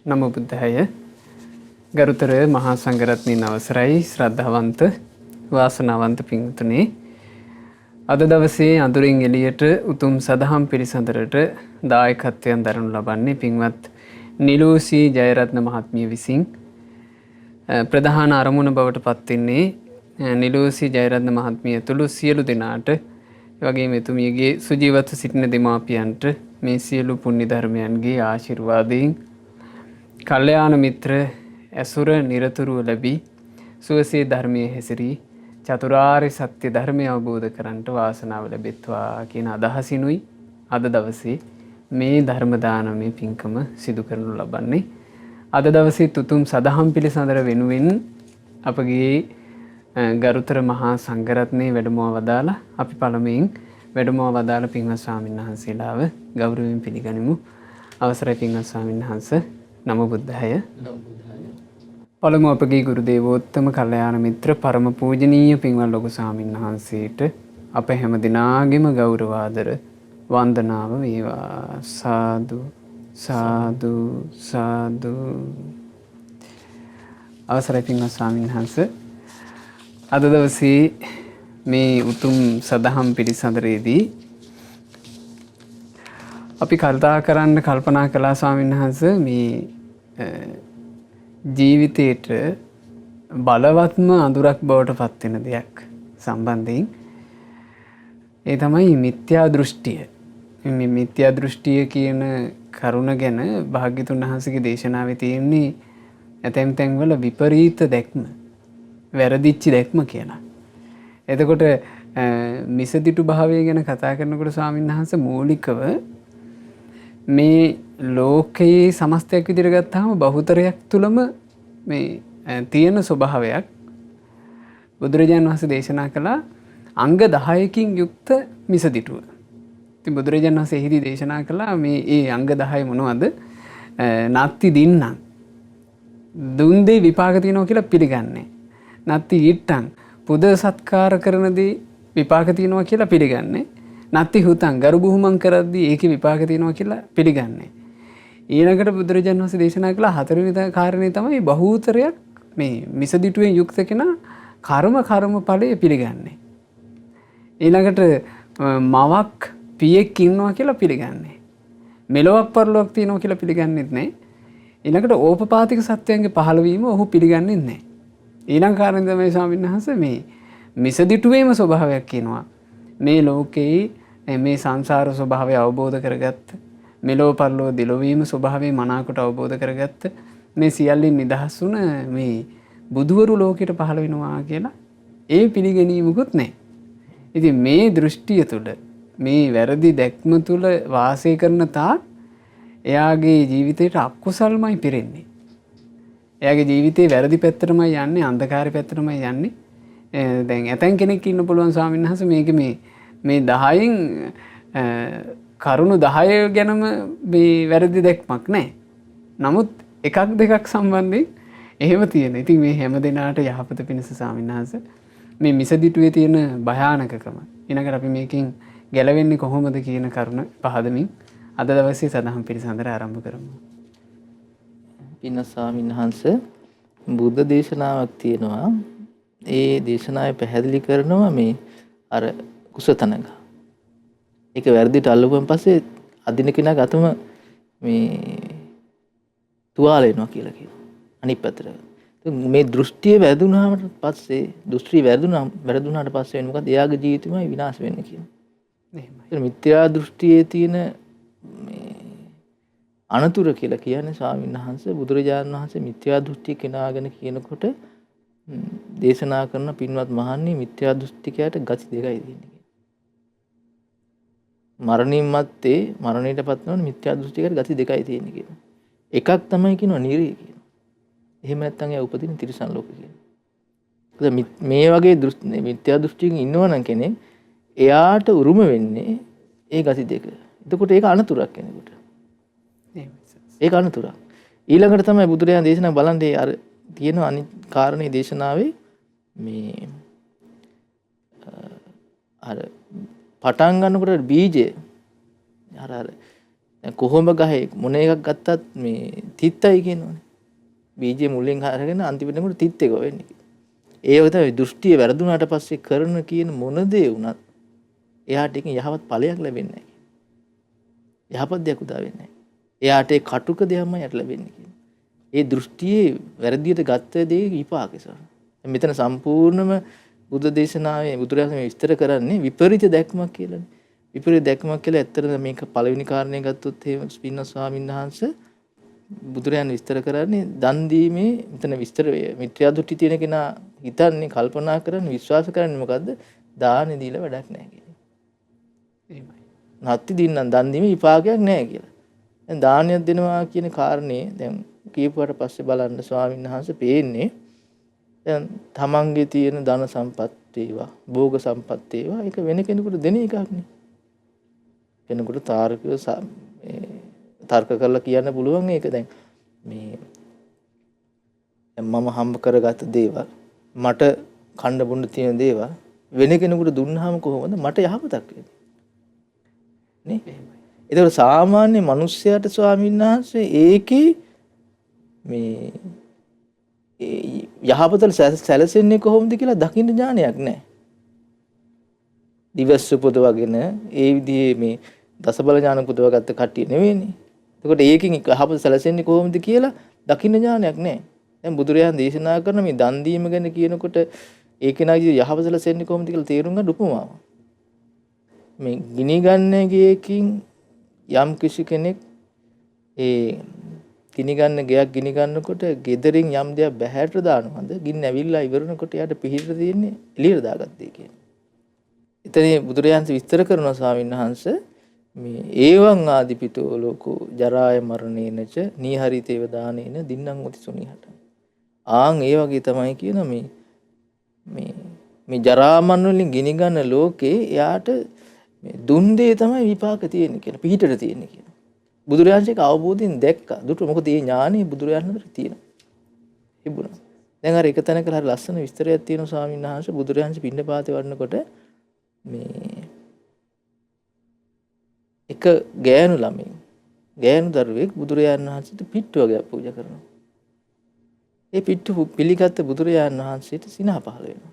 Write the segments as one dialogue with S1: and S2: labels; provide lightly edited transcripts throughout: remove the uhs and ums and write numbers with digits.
S1: නමෝ බුද්ධාය. ගරුතර මහා සංඝරත්නයන් අවසරයි ශ්‍රද්ධාවන්ත වාසනාවන්ත පින්තුනි. අද දවසේ අඳුරින් එළියට උතුම් සදහම් පිළිසඳරට දායකත්වයෙන් දරනු ලබන්නේ පින්වත් නිලෝසී ජයරත්න මහත්මිය විසින්. ප්‍රධාන අරමුණ බවට පත්වෙන්නේ නිලෝසී ජයරත්න මහත්මිය ඇතුළු සියලු දෙනාට, වගේම එතුමියගේ සුජීවත්ව සිටින දෙමාපියන්ට මේ සියලු පුණ්‍ය ධර්මයන්ගේ ආශිර්වාදයෙන් කල්යාණ මිත්‍ර ඇසුර නිරතුරුව ලැබී සුවසේ ධර්මයේ හැසිරී චතුරාර්ය සත්‍ය ධර්මය අවබෝධ කරන්නට වාසනාව ලැබෙත්වා කියන අදහසිනුයි අද දවසේ මේ ධර්ම දානමය පින්කම සිදු කරනු ලබන්නේ. අද දවසේ තුතුම් සදහම් පිළිසඳර වෙනුවෙන් අපගේ ගරුතර මහා සංඝරත්නයේ වැඩමව වදාලා අපි පළමුවෙන් වැඩමව වදාළ පින්වත් ස්වාමීන් වහන්සේලාව ගෞරවයෙන් පිළිගනිමු. අවසරයි පින්වත් ස්වාමීන් වහන්සේ. නමෝ බුද්ධාය. පළමු අපගේ ගුරු දේවෝත්තම කල්යාණ මිත්‍ර පරම පූජනීය පින්වත් ලොකු ස්වාමීන් වහන්සේට අප හැම දිනාගෙම ගෞරව ආදර වන්දනාව වේවා. සාදු සාදු සාදු. අවසරයි පින්වත් ස්වාමීන් වහන්සේ. අද දවසේ මේ උතුම් සදහම් පිළිසඳරේදී අපි කල්පනා කළා ස්වාමීන් වහන්සේ මේ ජීවිතයට බලවත්ම අඳුරක් බවට පත්වෙන දෙයක් සම්බන්ධයෙන්. ඒ තමයි මිත්‍යා දෘෂ්ටිය. මේ මිත්‍යා දෘෂ්ටිය කියන කරුණ ගැන භාග්‍යතුන් වහන්සේගේ දේශනාවේ තියෙන්නේ ඇතැම් තැන්වල විපරීත දැක්ම, වැරදිච්ච දැක්ම කියලා. එතකොට මිසදිටු භාවය ගැන කතා කරනකොට ස්වාමීන් වහන්සේ මූලිකව මේ ලෝකයේ සමස්තයක් විදිහට ගත්තාම බහුතරයක් තුලම මේ තියෙන ස්වභාවයක් බුදුරජාණන් වහන්සේ දේශනා කළා අංග 10කින් යුක්ත මිසදිටුව. ඉතින් බුදුරජාණන් වහන්සේ එහිදී දේශනා කළා මේ අංග 10 මොනවද? නත්ති දින්නම්. දුන් දේ විපාක තියෙනවා කියලා පිළිගන්නේ. නත්ති ඊට්ටං පුද සත්කාර කරන දේ විපාක තියෙනවා කියලා පිළිගන්නේ. නත්ති හුතං ගරු බුහුමන් කරද්දී ඒකේ විපාක තියෙනවා කියලා පිළිගන්නේ. ඊළඟට බුදුරජාණන් වහන්සේ දේශනා කළ හතරවෙනි කාරණේ තමයි බහූතරයක් මේ මිසදිටුවෙන් යුක්ත කෙනා කර්ම ඵලය පිළිගන්නේ. ඊළඟට මවක් පියෙක් ඉන්නවා කියලා පිළිගන්නේ. මෙලොවක් පරලොවක් තියෙනවා කියලා පිළිගන්නෙත් නැහැ. ඊළඟට ඕපපාතික සත්වයන්ගේ පහළවීම ඔහු පිළිගන්නෙත් නැහැ. ඊළඟ කාරණේ තමයි ස්වාමීන් වහන්සේ මේ මිසදිටුවේම ස්වභාවයක් කියනවා. මේ ලෝකේ මේ සංසාර ස්වභාවය අවබෝධ කරගත්ත, මෙලෝ පරලෝ දිලොවීම ස්වභාවය මනාකොට අවබෝධ කරගත්ත මේ සියල්ලෙන් නිදහස් වුණ මේ බුදුවරු ලෝකෙට පහළ වෙනවා කියලා ඒ පිළිගැනීමකුත් නැහැ. ඉතින් මේ දෘෂ්ටිය තුළ, මේ වැරදි දැක්ම තුළ වාසය කරන තාක් එයාගේ ජීවිතයට අකුසල්මයි පිරෙන්නේ. එයාගේ ජීවිතේ වැරදි පැත්තටමයි යන්නේ, අන්ධකාරය පැත්තටමයි යන්නේ. දැන් ඇතැන් කෙනෙක් ඉන්න පුළුවන් ස්වාමීන් වහන්සේ මේක මේ 10න් කරුණු 10 ගැනම මේ වැරදි දැක්මක් නැහැ. නමුත් එකක් දෙකක් සම්බන්ධයෙන් එහෙම තියෙන. ඉතින් මේ හැම දිනාට යහපත පිණිස ස්වාමීන් වහන්සේ මේ මිසදිටුවේ තියෙන භයානකකම ඊළඟට අපි මේකෙන් ගැලවෙන්නේ කොහොමද කියන කරුණ පහදමින් අද දවසේ සදහම් පිළිසඳර ආරම්භ කරමු.
S2: පින්න ස්වාමීන් වහන්සේ බුද්ධ දේශනාවක් තියෙනවා. ඒ දේශනාවේ පැහැදිලි කරනවා මේ අර කුසතනග. ඒක වැරදිට අල්ලුවන් පස්සේ අදින කෙනා ගතම මේ තුවාල වෙනවා කියලා කියනවා. අනිත් පැත්තට. මේ දෘෂ්ටිය වැරදුනාට පස්සේ දෘෂ්ටි වැරදුනාට පස්සේ වෙන මොකද? එයාගේ ජීවිතෙමයි විනාශ වෙන්නේ කියනවා. එහෙමයි. මිත්‍යා දෘෂ්ටියේ තියෙන මේ අනතුරු කියලා කියන්නේ ස්වාමීන් වහන්සේ බුදුරජාණන් වහන්සේ මිත්‍යා දෘෂ්ටි කෙනාගෙන කියනකොට දේශනා කරන පින්වත් මහන්නේ මිත්‍යා දෘෂ්ටිකයට ගති දෙකයි තියෙන්නේ. මරණින් මත්තේ මරණයටපත් වෙන මිත්‍යා දෘෂ්ටිකයට ගති දෙකයි තියෙන්නේ කියනවා. එකක් තමයි කියනවා නිරේ කියනවා. එහෙම නැත්නම් එයා උපදින තිරිසන් ලෝකෙ කියනවා. මේ වගේ මිත්‍යා දෘෂ්ටියකින් ඉන්නවනම් කෙනෙක් එයාට උරුම වෙන්නේ ඒ ගති දෙක. එතකොට ඒක අනතුරක් කෙනෙකුට. ඒක අනතුරක්. ඊළඟට තමයි බුදුරජාණන් දේශනා බලන්නේ අර තියෙන අනිත් කාරණේ දේශනාවේ මේ අර පටන් ගන්නකොට බීජය අර දැන් කොහොඹ ගහේ මොන එකක් ගත්තත් මේ තිත්තයි කියනවනේ. බීජේ මුලින් අරගෙන අන්තිමට උඩ තිත් එක වෙන්නේ. ඒව තමයි දෘෂ්ටිය වැරදුනාට පස්සේ කරන කියන මොන දේ වුණත් එයාට එකකින් යහපත් ඵලයක් ලැබෙන්නේ නැහැ. යහපත් දෙයක් උදා වෙන්නේ නැහැ. එයාට ඒ කටුක දෙයක්මයි යට ලැබෙන්නේ කියන්නේ. ඒ දෘෂ්ටියේ වැරදියට ගත්ත දේ විපාකේ. මෙතන සම්පූර්ණම බුද්ධ දේශනාවේ බුදුරජාණන් විස්තර කරන්නේ විපරීත දැක්මක් කියලානේ. විපරීත දැක්මක් කියලා ඇත්තටම මේක පළවෙනි කාරණේ ගත්තොත් එහෙම පින්වත් ස්වාමීන් වහන්සේ බුදුරජාණන් විස්තර කරන්නේ දන් දීමේ මෙතන විස්තර මිත්‍යා දෘෂ්ටි තියෙන කෙනා හිතන්නේ කල්පනා කරන්නේ විශ්වාස කරන්නේ මොකද්ද? දානෙ දීලා වැඩක් නැහැ කියන්නේ. එහෙමයි. නැත්ති දින්නම් දන් දීමේ විපාකයක් නැහැ කියලා. දැන් දානයක් දෙනවා කියන කාරණේ දැන් කියපුවාට පස්සේ බලන්න ස්වාමීන් වහන්සේ පේන්නේ දැන් තමන්ගේ තියෙන ධන සම්පත් ඒවා භෝග සම්පත් ඒවා ඒක වෙන කෙනෙකුට දෙන එකක් නේ. කෙනෙකුට තර්ක කරලා කියන්න පුළුවන් ඒක දැන් මේ මම හම්බ කරගත්ත දේවල් මට කන්න බොන්න තියෙන දේවල් වෙන කෙනෙකුට දුන්නාම කොහොමද මට යහපතක් වෙන්නේ නේ. ඒතකොට සාමාන්‍ය මිනිස්සයාට ස්වාමීන් වහන්සේ ඒකේ මේ යහපතට සැලසෙන්නේ කොහොමද කියලා දකින්න ඥානයක් නැහැ. දිවස් උපදවගෙන ඒ විදිහේ මේ දසබල ඥාන පුදවගත්ත කට්ටිය නෙවෙයිනේ. එතකොට ඒකෙන් යහපත සැලසෙන්නේ කොහොමද කියලා දකින්න ඥානයක් නැහැ. දැන් බුදුරජාණන් දේශනා කරන මේ දන් දීම ගැන කියනකොට ඒකේ නාගී යහපත සැලසෙන්නේ කොහොමද කියලා තේරුම් ගන්න උපමාව. මේ ගිනි ගන්න ගියකින් යම් කිසි කෙනෙක් ඒ ගිනි ගන්න ගයක් ගිනි ගන්නකොට ගෙදරින් යම් දෙයක් බැහැරට දානවද ගින්න ඇවිල්ලා ඉවරනකොට යාට පිහිට තියෙන්නේ එළියට දාගත්තේ කියන්නේ. එතන බුදුරජාණන් විස්තර කරනවා ස්වාමීන් වහන්සේ මේ ඒවං ආදිපිතෝ ලෝකෝ ජරාය මරණේනච නීහරිතේව දානේන දින්නම් උති සුනිහට. ආන් ඒ වගේ තමයි කියන මේ ජරා මරණ වලින් ගිනි ගන්න ලෝකේ යාට මේ දුන් දේ තමයි විපාක තියෙන්නේ කියලා පිහිටට තියෙන්නේ කියලා. බුදුරජාණන්සේක අවබෝධයෙන් දැක්කා. දුටු මොකද මේ ඥානෙ බුදුරජාණන්තර තියෙනවා. තිබුණා. දැන් අර එක තැනක හරි ලස්සන විස්තරයක් තියෙනවා ස්වාමීන් වහන්සේ බුදුරජාණන්සේ පින්නපාතේ වඩනකොට මේ එක ගෑනු ළමෙක් ගෑනු දරුවෙක් බුදුරජාණන් වහන්සේට පිට්ටු වගේ පූජා කරනවා. ඒ පිට්ටු පිළිගත්ත බුදුරජාණන් වහන්සේට සිනහ පහළ වෙනවා.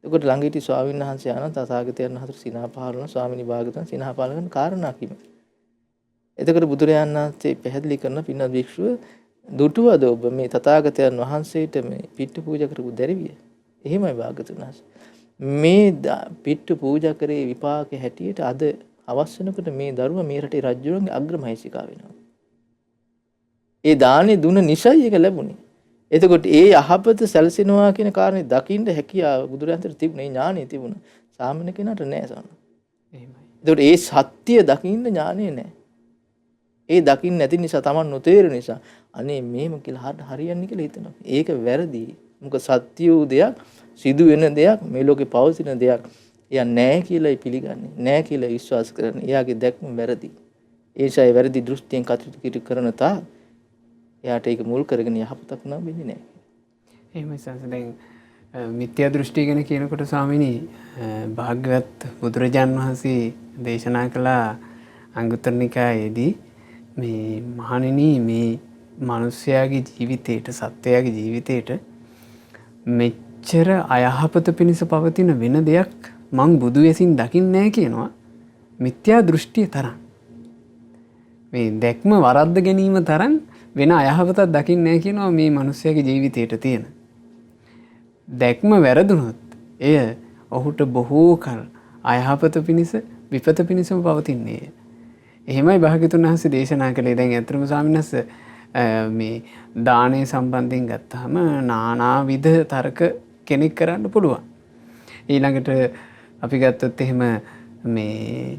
S2: එතකොට ළඟ හිටි ස්වාමීන් වහන්සේ ආන තථාගතයන් වහන්සේ සිනහ පහළ වෙනවා. ස්වාමිනී භාගතුන් සිනහ පහළ කරන කාරණා කිම. එතකොට බුදුරජාණන් වහන්සේ පැහැදිලි කරන පින්වත් භික්ෂුව දුටුවද ඔබ මේ තථාගතයන් වහන්සේට මේ පිට්ටු පූජා කරපු දැරිවිය? එහෙමයි භාගතුන් වහන්සේ. මේ පිට්ටු පූජා කරේ විපාකේ හැටියට අද අවස් වෙනකොට මේ දරුවා මේ රටේ රජුගේ අග්‍රමහේසිකා වෙනවා. ඒ දානේ දුන නිසයි ඒක ලැබුණේ. එතකොට ඒ යහපත සැලසෙනවා කියන කාරණේ දකින්න හැකියාව බුදුරජාණන්ට තිබුණේ ඥානෙ තිබුණා. සාමාන්‍ය කෙනාට නෑ සාන. එහෙමයි. එතකොට ඒ සත්‍ය දකින්න ඥානෙ නෑ. ඒ දකින්න නැති නිසා Taman නොතේරෙන නිසා අනේ මේම කියලා හරියන්නේ කියලා හිතනවා. ඒක වැරදි. මොකද සත්‍ය වූ දෙයක් සිදු වෙන දෙයක් මේ ලෝකේ පවතින දෙයක් එයා නැහැ කියලා පිළිගන්නේ. නැහැ කියලා විශ්වාස කරන්නේ. එයාගේ දැක්ම වැරදි. ඒ නිසා ඒ වැරදි දෘෂ්ටියෙන් කටයුතු කරන තා එයාට ඒක මුල් කරගෙන යහපතක් නම් වෙන්නේ නැහැ.
S1: එහෙමයි සංස දැන් මිත්‍යා දෘෂ්ටි ගැන කියනකොට ස්වාමිනී භාග්‍යවත් බුදුරජාන් වහන්සේ දේශනා කළ අංගුත්තර නිකායේදී මේ මහණෙනි මේ මිනිස්යාගේ ජීවිතේට සත්වයාගේ ජීවිතේට මෙච්චර අයහපත පිණිස පවතින වෙන දෙයක් මං බුදු වෙසින් දකින්නේ නැහැ කියනවා. මිත්‍යා දෘෂ්ටිය තරම් මේ දැක්ම වරද්ද ගැනීම තරම් වෙන අයහපතක් දකින්නේ නැහැ කියනවා මේ මිනිස්යාගේ ජීවිතේට තියෙන. දැක්ම වැරදුනොත් එය ඔහුට බොහෝ කල අයහපත පිණිස විපත පිණිසම පවතින්නේ. එහෙමයි භාග්‍යතුන් වහන්සේ දේශනා කළේ. දැන් අත්‍තරම ස්වාමීන් වහන්සේ මේ දානය සම්බන්ධයෙන් ගත්තාම නානාවිධ තර්ක කෙනෙක් කරන්න පුළුවන්. ඊළඟට අපි ගත්තොත් එහෙම මේ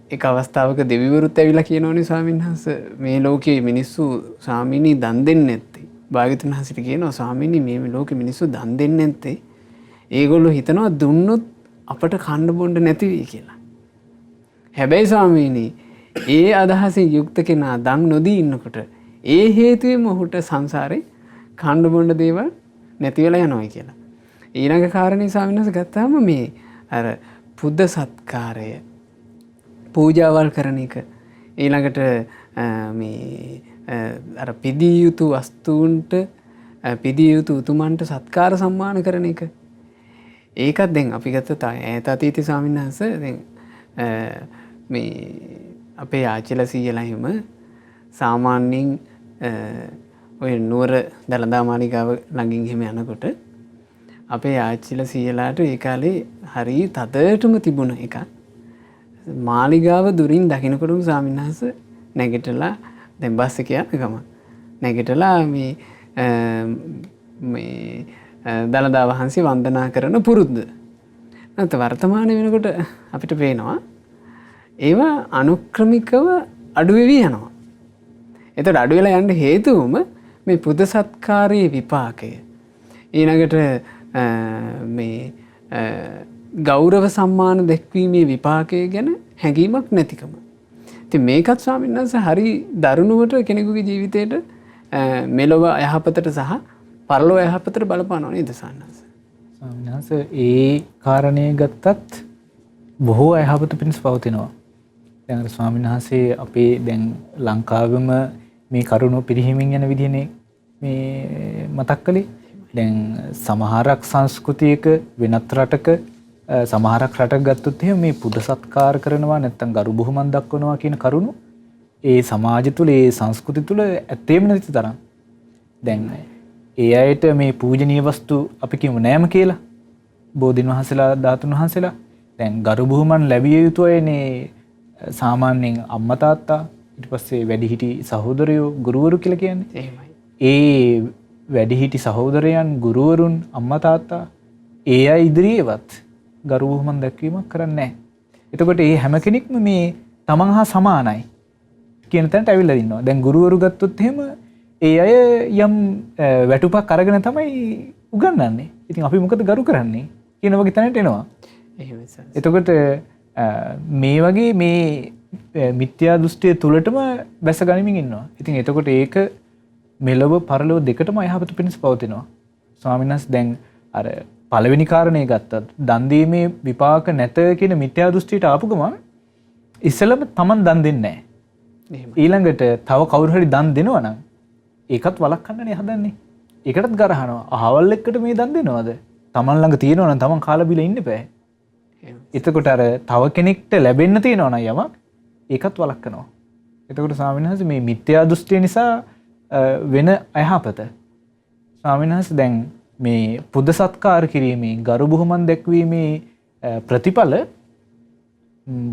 S1: එක අවස්ථාවක දෙවිවරුත් ඇවිල්ලා කියනෝනේ ස්වාමීන් වහන්සේ මේ ලෝකයේ මිනිස්සු ස්වාමීනි දන් දෙන්නේ නැත්තේ. භාග්‍යතුන් වහන්සේට කියනවා ස්වාමීනි මේ ලෝකයේ මිනිස්සු දන් දෙන්නේ නැත්තේ. ඒගොල්ලෝ හිතනවා දුන්නොත් අපට කන්න බොන්න නැති වෙයි කියලා. හැබැයි ස්වාමීනි ඒ අදහසින් යුක්ත කෙනා දන් නොදී ඉන්නකොට ඒ හේතුවෙන්ම ඔහුට සංසාරේ කන්න බොන්න දේවල් නැති වෙලා යනවා කියලා. ඊළඟ කාරණේ ස්වාමීන් වහන්සේ ගත්තාම මේ අර පුද සත්කාරය පූජාවල් කරන එක ඊළඟට මේ අර පිදිය යුතු වස්තුන්ට පිදිය යුතු උතුමන්ට සත්කාර සම්මාන කරන එක. ඒකත් දැන් අපි ගත්ත ඈත අතීතයේ ස්වාමීන් වහන්සේ දැන් මේ අපේ ආච්චිලා සීයලා හිම සාමාන්‍යයෙන් ඔය නුවර දළදා මාලිගාව ළඟින් එහෙම යනකොට අපේ ආච්චිලා සීයලාට ඒ කාලේ හරි තදටම තිබුණ එකක්. මාලිගාව දුරින් දකින්නකොටම ස්වාමීන් වහන්සේ නැගිටලා දැන් බස් එක යන ගම නැගිටලා මේ දළදා වහන්සේ වන්දනා කරන පුරුද්ද. නැත්නම් වර්තමානයේ වෙනකොට අපිට පේනවා ඒවා අනුක්‍රමිකව අඩු වෙවි යනවා. එතකොට අඩු වෙලා යන්න හේතුවම මේ පුද සත්කාරයේ විපාකය. ඊළඟට මේ ගෞරව සම්මාන දැක්වීමේ විපාකය ගැන හැඟීමක් නැතිකම. ඉතින් මේකත් ස්වාමීන් වහන්සේ හරි දරුණුවට කෙනෙකුගේ ජීවිතේට මෙලොව යහපතට සහ පරලොව යහපතට බලපානවා නේද සාන්නස?
S3: ස්වාමීන් වහන්සේ ඒ කාරණේ ගත්තත් බොහෝ යහපත පිණිස පවතිනවා. දැන් ස්වාමීන් වහන්සේ අපේ දැන් ලංකාවෙම මේ කරුණ පිරිහීමෙන් යන විදිහනේ මේ මතක් කළේ. දැන් සමහරක් සංස්කෘතියක වෙනත් රටක සමහරක් රටක් ගත්තොත් එහෙම මේ පුද සත්කාර කරනවා නැත්නම් ගරු බුහුමන් දක්වනවා කියන කරුණු ඒ සමාජ තුල ඒ සංස්කෘතිය තුල ඇත්තේම නැති තරම්. දැන් ඒ අයට මේ පූජනීය වස්තු අපි කියමු නෑම කියලා. බෝධින් වහන්සේලා ධාතුන් වහන්සේලා දැන් ගරු බුහුමන් ලැබිය යුතු අයනේ සාමාන්‍යයෙන් අම්මා තාත්තා ඊට පස්සේ වැඩිහිටි සහෝදරයෝ ගුරුවරු කියලා කියන්නේ.
S1: එහෙමයි.
S3: ඒ වැඩිහිටි සහෝදරයන් ගුරුවරුන් අම්මා තාත්තා ඒ අය ඉදිරියේවත් ගරු බුහුමන් දැක්වීමක් කරන්නේ නැහැ. එතකොට මේ හැම කෙනෙක්ම මේ තමන් හා සමානයි කියන තැනට ඇවිල්ලා ඉන්නවා. දැන් ගුරුවරු ගත්තොත් එහෙම ඒ අය යම් වැටුපක් අරගෙන තමයි උගන්වන්නේ. ඉතින් අපි මොකද ගරු කරන්නේ කියන වගේ තැනට එනවා.
S1: එහෙමයි සර්.
S3: එතකොට මේ වගේ මේ මිත්‍යා දෘෂ්ටිය තුලටම බැස ගනිමින් ඉන්නවා. ඉතින් එතකොට ඒක මෙලොව පරලොව දෙකටම යහපත පිණිස පවතිනවා. ස්වාමීන් වහන්සේ දැන් අර පළවෙනි කාරණේ ගත්තත් දන් දීමේ විපාක නැත කියන මිත්‍යා දෘෂ්ටියට ආපු ගමන් ඉස්සෙල්ලම Taman දන් දෙන්නේ නැහැ. ඊළඟට තව කවුරු හරි දන් දෙනවා නම් ඒකත් වළක්වන්නනේ හදන්නේ. ඒකටත් ගරහනවා. අහවල් එක්කට මේ දන් දෙනවද? Taman ළඟ තියෙනවා නම් Taman කාලා බීලා ඉන්න බෑ. එතකොට අර තව කෙනෙක්ට ලැබෙන්න තියෙනවා නම් යමක් ඒකත් වළක්වනවා. එතකොට ස්වාමීන් වහන්සේ මේ මිත්‍යා දෘෂ්ටිය නිසා වෙන අයහපත ස්වාමීන් වහන්සේ දැන් මේ පුද සත්කාර කිරීමේ ගරු බුහුමන් දැක්වීමේ ප්‍රතිඵල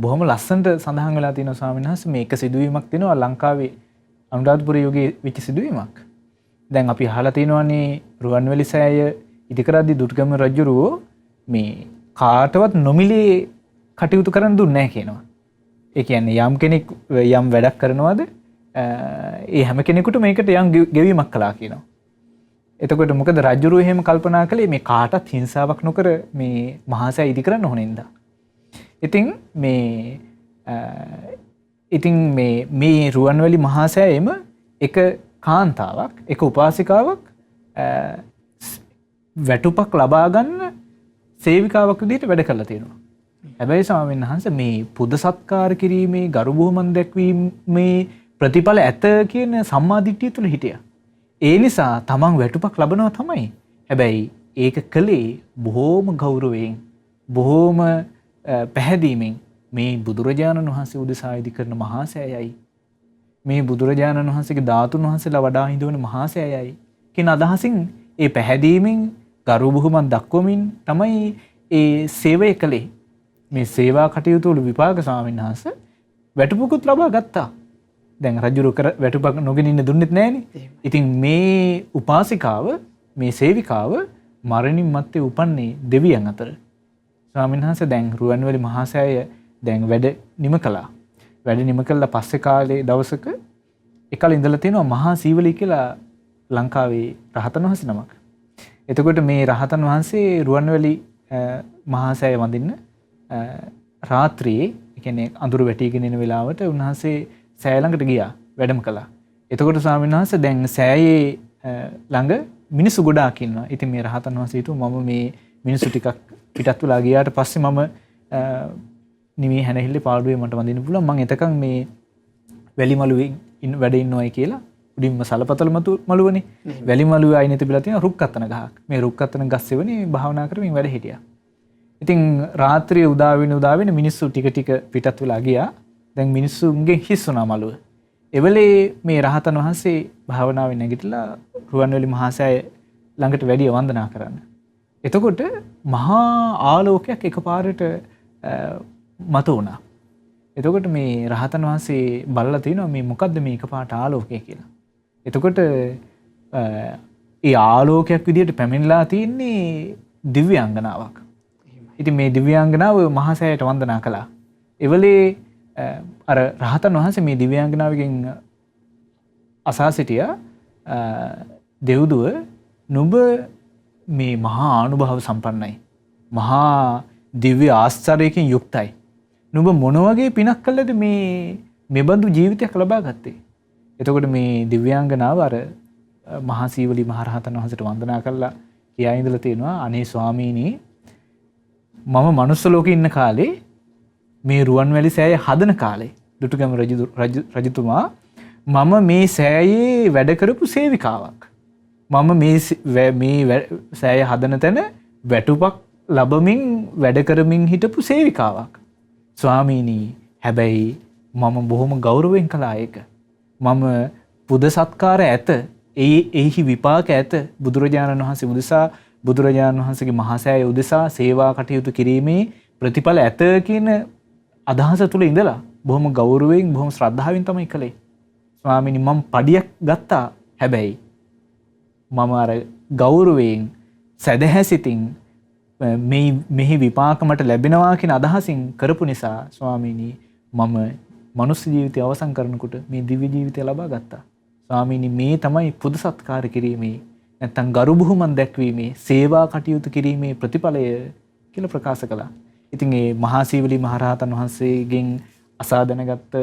S3: බොහොම ලස්සනට සඳහන් වෙලා තියෙනවා ස්වාමීන් වහන්සේ. මේක සිදුවීමක් තියෙනවා ලංකාවේ අනුරාධපුර යුගයේ වෙච්ච සිදුවීමක්. දැන් අපි අහලා තියෙනවානේ රුවන්වැලි සෑය ඉදි කරද්දී දුටුගැමුණු රජුරෝ මේ කාටවත් නොමිලේ කටයුතු කරන්න දුන්නේ නැහැ කියනවා. ඒ කියන්නේ යම් කෙනෙක් යම් වැඩක් කරනවාද ඒ හැම කෙනෙකුට මේකට යම් ගෙවීමක් කළා කියනවා. එතකොට මොකද රජුරු එහෙම කල්පනා කළේ මේ කාටත් හිංසාවක් නොකර මේ මහාසෑය ඉදි කරන්න ඕනෙන්ද. ඉතින් මේ රුවන්වැලි මහාසෑයෙම එක කාන්තාවක් එක උපාසිකාවක් වැටුපක් ලබා ගන්න සේවිකාවක් විදිහට වැඩ කරලා තියෙනවා. හැබැයි ස්වාමීන් වහන්සේ මේ පුද සත්කාර කිරීමේ ගරු බුහුමන් දැක්වීමේ ප්‍රතිඵල ඇත කියන සම්මා දිට්ඨිය තුල හිටියා. ඒ නිසා තමන් වැටුපක් ලබනවා තමයි. හැබැයි ඒක කළේ බොහෝම ගෞරවයෙන් බොහෝම පැහැදීමෙන් මේ බුදුරජාණන් වහන්සේ උදෙසා ඉදි කරන මහා සෑයයි මේ බුදුරජාණන් වහන්සේගේ ධාතුන් වහන්සේලා වඩා හිඳවන මහා සෑයයි කියන අදහසින් ඒ පැහැදීමෙන් ගරු බුහුමන් දක්වමින් තමයි ඒ සේවය කළේ. මේ සේවා කටයුතු වල විපාක ස්වාමීන් වහන්සේ වැටුපකුත් ලබා ගත්තා. දැන් රජුරු වැටුපක් නොගෙන ඉන්න දුන්නෙත් නෑනේ. ඉතින් මේ උපාසිකාව මේ සේවිකාව මරණින් මත්තේ උපන්නේ දෙවියන් අතර. ස්වාමීන් වහන්සේ දැන් රුවන්වැලි මහා සෑය දැන් වැඩ නිම කළා. වැඩ නිම කළා පස්සේ කාලේ දවසක එකල ඉඳලා තියෙනවා මහා සීවලී කියලා ලංකාවේ රහතන් වහන්සේ නමක්. එතකොට මේ රහතන් වහන්සේ රුවන්වැලි මහා සෑය වඳින්න රාත්‍රියේ ඒ කියන්නේ අඳුර වැටිගෙන එන වෙලාවට උන්වහන්සේ සෑය ළඟට ගියා වැඩම කළා. එතකොට ස්වාමීන් වහන්සේ දැන් සෑයේ ළඟ මිනිස්සු ගොඩාක් ඉන්නවා. ඉතින් මේ රහතන් වහන්සේ හිතුවා මම මේ මිනිස්සු ටිකක් පිටත් වෙලා ගියාට පස්සේ මම නිමේ හැනහිල්ලේ පාඩුවේ මට වඳින්න පුළුවන්. මම එතකන් මේ වැලි මළුවේ වැඩ ඉන්නවයි කියලා උඩින්ම සලපතල මළුවනේ වැලි මළුවේ අයිනේ තිබිලා තියෙන රුක්කත්තන ගහක්. මේ රුක්කත්තන ගස් එවනේ භාවනා කරමින් වැඩ හිටියා. ඉතින් රාත්‍රිය උදා වෙන මිනිස්සු ටික ටික පිටත් වෙලා ගියා. දැන් මිනිස්සුන්ගෙන් හිස් වුණා මළුව. එවලේ මේ රහතන් වහන්සේ භාවනාවෙන් නැගිටලා රුවන්වැලි මහසෑය ළඟට වැඩිය වන්දනා කරන්න. එතකොට මහා ආලෝකයක් එකපාරට මතු වුණා. එතකොට මේ රහතන් වහන්සේ බලලා තිනවා මේ මොකද්ද මේ එකපාරට ආලෝකය කියලා. එතකොට ඒ ආලෝකයක් විදිහට පැමිණලා තින්නේ දිව්‍යාංගනාවක්. ඉතින් මේ දිව්‍යාංගනාව මහසෑයට වන්දනා කළා. එවලේ අර රහතන් වහන්සේ මේ දිව්‍යාංගනාවකින් අසා සිටියා දෙව්දුව නුඹ මේ මහා ආනුභාව සම්පන්නයි. මහා දිව්‍ය ආශ්චර්යයකින් යුක්තයි. නුඹ මොන වගේ පිනක් කළද මේ මෙබඳු ජීවිතයක් ලබා ගත්තේ? එතකොට මේ දිව්‍යාංගනාව අර මහා සීවලි මහරහතන් වහන්සේට වන්දනා කළා කියා ඉඳලා තියෙනවා අනේ ස්වාමීනි මම මනුස්ස ලෝකේ ඉන්න කාලේ මේ රුවන්වැලි සෑය හදන කාලේ දුටුගැමුණු රජතුමා මම මේ සෑයේ වැඩ කරපු සේවිකාවක්. මම මේ සෑය හදන තැන වැටුපක් ලබමින් වැඩ කරමින් හිටපු සේවිකාවක්. ස්වාමීනි හැබැයි මම බොහොම ගෞරවයෙන් කළා ඒක. මම පුද සත්කාර ඇත. එහි විපාක ඇත. බුදුරජාණන් වහන්සේ උදෙසා බුදුරජාණන් වහන්සේගේ මහා සෑය උදෙසා සේවා කටයුතු කිරීමේ ප්‍රතිඵල ඇත කියන අදහස තුල ඉඳලා බොහොම ගෞරවයෙන් බොහොම ශ්‍රද්ධාවෙන් තමයි කළේ. ස්වාමීනි මම පඩියක් ගත්තා. හැබැයි මම අර ගෞරවයෙන් සදහැසිතින් මෙහි විපාක මට ලැබෙනවා කියන අදහසින් කරපු නිසා ස්වාමීනි මම මනුස්ස ජීවිතය අවසන් කරනකොට මේ දිව්‍ය ජීවිතය ලබා ගත්තා. ස්වාමීනි මේ තමයි පුද සත්කාර කිරීමේ නැත්තම් ගරු බුහුමන් දැක්වීමේ සේවා කටයුතු කිරීමේ ප්‍රතිඵලය කියලා ප්‍රකාශ කළා. ඉතින් මේ මහා සීවලි මහරහතන් වහන්සේගෙන් අසා දැනගත්ත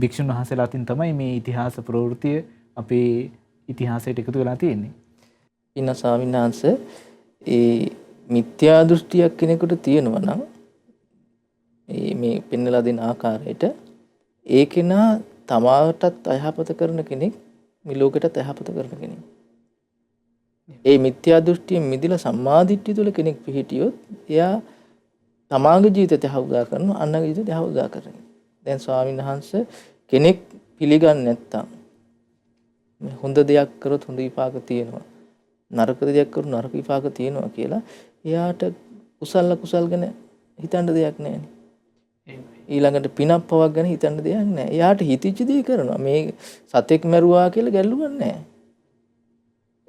S3: භික්ෂුන් වහන්සේලා අතින් තමයි මේ ඉතිහාස ප්‍රවෘත්තිය අපේ ඉතිහාසයට එකතු වෙලා තියෙන්නේ.
S2: ඉන්න ස්වාමීන් වහන්සේ ඒ මිත්‍යා දෘෂ්ටියක් කෙනෙකුට තියෙනවා නම් මේ පෙන්වලා දෙන ආකාරයට ඒ කෙනා තමාටත් අයහපත කරන කෙනෙක් මේ ලෝකෙටත් අයහපත කරන කෙනෙක්. ඒ මිත්‍යා දෘෂ්ටියෙන් මිදලා සම්මාදිට්ඨිය තුළ කෙනෙක් පිහිටියොත් එයා තමාගේ ජීවිතය හවුදා කරනවා අන්නගේ ජීවිතය හවුදා කරනවා. දැන් ස්වාමීන් වහන්සේ කෙනෙක් පිළිගන්නේ නැත්තම් හොඳ දෙයක් කරොත් හොඳ විපාක තියෙනවා. නරක දෙයක් කරොත් නරක විපාක තියෙනවා කියලා එයාට කුසල ගැන හිතන්න දෙයක් නැහැ. ඊළඟට පිනක් පවක් ගැන හිතන්න දෙයක් නැහැ. එයාට හිතිච්ච දේ කරනවා. මේ සතෙක් මැරුවා කියලා ගැල්ලුවක් නැහැ.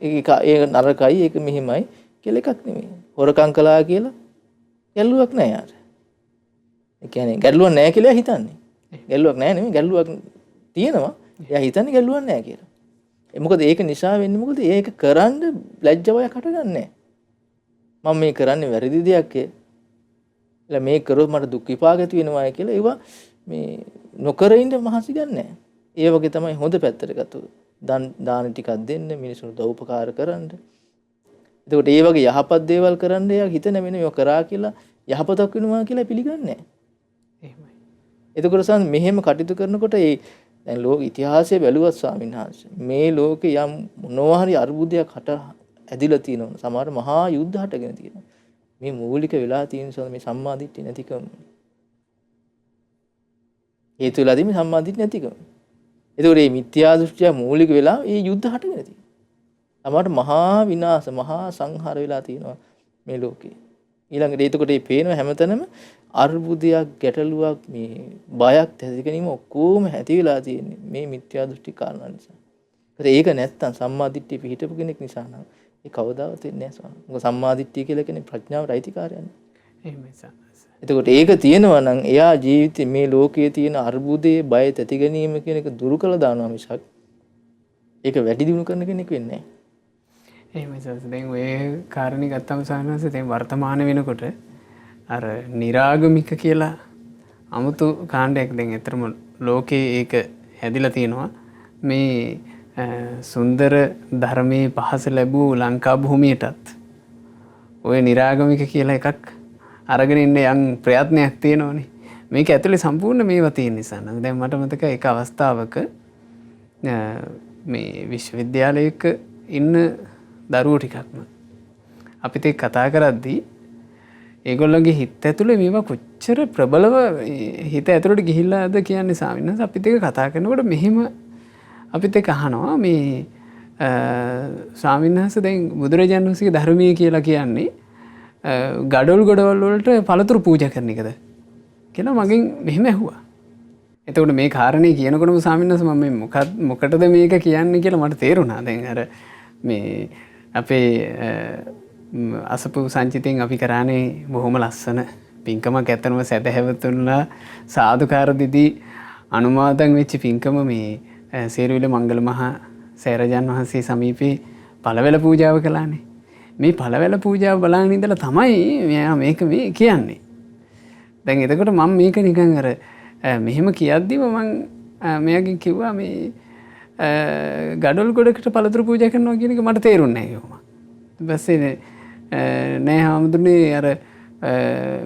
S2: ඒක නරකයි ඒක මෙහෙමයි කියලා එකක් නෙමෙයි. හොරකම් කළා කියලා ගැල්ලුවක් නැහැ යාට. ඒ කියන්නේ ගැල්ලුවක් නැහැ කියලා හිතන්නේ. ගැල්ලුවක් නැහැ නෙමෙයි ගැල්ලුවක් තියෙනවා. එයා හිතන්නේ ගැල්ලුවක් නැහැ කියලා. මොකද ඒක නිසා වෙන්නේ මොකද ඒක කරන්න ලැජ්ජාවක් හටගන්නේ නැහැ. මම මේ කරන්නේ වැරදි දෙයක් කියලා මේ කරොත් මට දුක් විපාක ඇති වෙනවා කියලා ඒවා මේ නොකර ඉන්න මහන්සි ගන්නෑ. ඒ වගේ තමයි හොඳ පැත්තට ගත්තොත් දාන ටිකක් දෙන්න මිනිසුන්ට උපකාර කරන්න. එතකොට ඒ වගේ යහපත් දේවල් කරන්න එයා හිතන වෙන මේවා කරා කියලා යහපතක් වෙනවා කියලා පිළිගන්නේ නැහැ. එහෙමයි. එතකොට සම් මෙහෙම කටයුතු කරනකොට ඒ දැන් ලෝක ඉතිහාසය බැලුවත් ස්වාමීන් වහන්සේ මේ ලෝකේ යම් මොනවා හරි අර්බුදයක් ඇදිලා තියෙනවා. සමහර මහා යුද්ධ හටගෙන තියෙනවා. මේ මූලික වෙලා තියෙන මේ සම්මාදිට්ඨිය නැතිකම. හේතු වෙලා තියෙන්නේ සම්මාදිට්ඨිය නැතිකම. ඒතකොට මේ මිත්‍යා දෘෂ්ටිය මූලික වෙලා මේ යුද්ධ හටගෙන තියෙනවා. සමහර මහා විනාශ මහා සංහාර වෙලා තියෙනවා මේ ලෝකේ. ඊළඟට ඒතකොට මේ පේන හැමතැනම අර්බුදයක් ගැටලුවක් මේ බයක් ඇති ගැනීම ඔක්කොම ඇති වෙලා තියෙන්නේ මේ මිත්‍යා දෘෂ්ටි කාරණා නිසා. ඒක නැත්තම් සම්මාදිට්ඨිය පිහිටපු කෙනෙක් නිසා නම් ඒ කවදාවත් වෙන්නේ නැහැ ස්වාමී. මොකද සම්මාදිට්ඨිය කියලා කියන්නේ ප්‍රඥාවට අයිතිකාරයන්නේ.
S1: එහෙමයි සර්.
S2: එතකොට ඒක තියෙනවා නම් එයා ජීවිතේ මේ ලෝකයේ තියෙන අර්බුදේ බය ඇති ගැනීම කියන එක දුරු කළා දානවා මිසක් ඒක වැඩි දියුණු කරන කෙනෙක් වෙන්නේ නැහැ.
S1: එහෙමයි සර්. දැන් ඔය කාරණේ ගත්තම සාහනස දැන් වර්තමාන වෙනකොට අර निराගමික කියලා 아무තු කාණ්ඩයක් දැන් ඇත්තටම ලෝකේ ඒක හැදිලා තියෙනවා. මේ සුන්දර ධර්මයේ පහස ලැබූ ලංකා භූමියටත් ඔය निराගමික කියලා එකක් අරගෙන ඉන්න යම් ප්‍රයත්නයක් තියෙනවනේ. මේක ඇතුලේ සම්පූර්ණ මේවා තියෙන නිසා නම් දැන් මට මතකයි එක අවස්ථාවක මේ විශ්වවිද්‍යාලයක ඉන්න දරුවෝ ටිකක්ම අපිත් එක්ක කතා කරද්දී ඒගොල්ලන්ගේ හිත ඇතුලේ මේවා කොච්චර ප්‍රබලව හිත ඇතුලට ගිහිල්ලාද කියන්නේ ස්වාමීන් වහන්සේ අපිත් එක්ක කතා කරනකොට මෙහිම අපිත් එක්ක අහනවා මේ ස්වාමීන් වහන්සේ දැන් බුදුරජාණන් වහන්සේගේ ධර්මයේ කියලා කියන්නේ ගඩොල් ගොඩවල් වලට පළතුරු පූජා කරන එකද කියලා මගෙන් මෙහෙම ඇහුවා. එතකොට මේ කාරණේ කියනකොටම ස්වාමීන් වහන්සේ මම මොකටද මේක කියන්නේ කියලා මට තේරුණා. දැන් අර මේ අපේ අසපු සංචිතෙන් අපි කරානේ බොහොම ලස්සන පින්කමක් ඇත්තනම සැදැහැවතුන්ලා සාදුකාර දිදී අනුමෝදන් වෙච්ච පින්කම මේ සේරුවිල මංගල මහා සෑරජාන් වහන්සේ සමීපේ පළවැල පූජාව කළානේ. මේ පළවැල පූජාව බලන් ඉඳලා තමයි මෙයා මේක මේ කියන්නේ. දැන් එතකොට මම මේක නිකන් අර මෙහෙම කියද්දිම මම මෙයාගෙන් කිව්වා මේ ගඩොල් ගොඩකට පළතුරු පූජා කරනවා කියන එක මට තේරුන්නේ නැහැ කොහොම. ඊට පස්සේ නෑ හාමුදුරනේ අර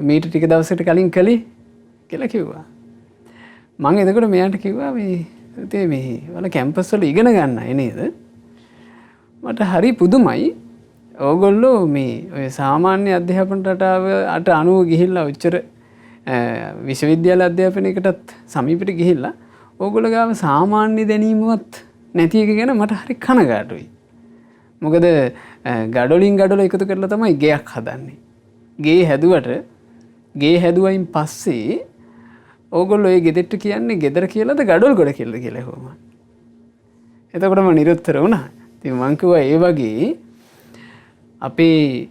S1: මීට ටික දවසකට කලින් කළේ කියලා කිව්වා. මම එතකොට මෙයාට කිව්වා මේ ඉතින් මේ වල කැම්පස් වල ඉගෙන ගන්නයි නේද? මට හරි පුදුමයි. ඕගොල්ලෝ මේ ඔය සාමාන්‍ය අධ්‍යාපන රටාවට අනුව ගිහිල්ලා ඔච්චර විශ්වවිද්‍යාල අධ්‍යාපනයකටත් සමීපට ගිහිල්ලා ඕගොල්ලෝ ගාව සාමාන්‍ය දැනීමවත් නැති එක ගැන මට හරි කනගාටුයි. මොකද ගඩොලින් ගඩොල එකතු කරලා තමයි ගෙයක් හදන්නේ. ගේ හැදුවට ගේ හැදුවයින් පස්සේ ඕගොල්ලෝ ඒ ගෙදෙට්ට කියන්නේ ගෙදර කියලාද ගඩොල් ගොඩ කියලාද කියලා කොහොම. එතකොට මම නිරුත්තර වුණා. ඉතින් මං කිව්වා ඒ වගේ අපේ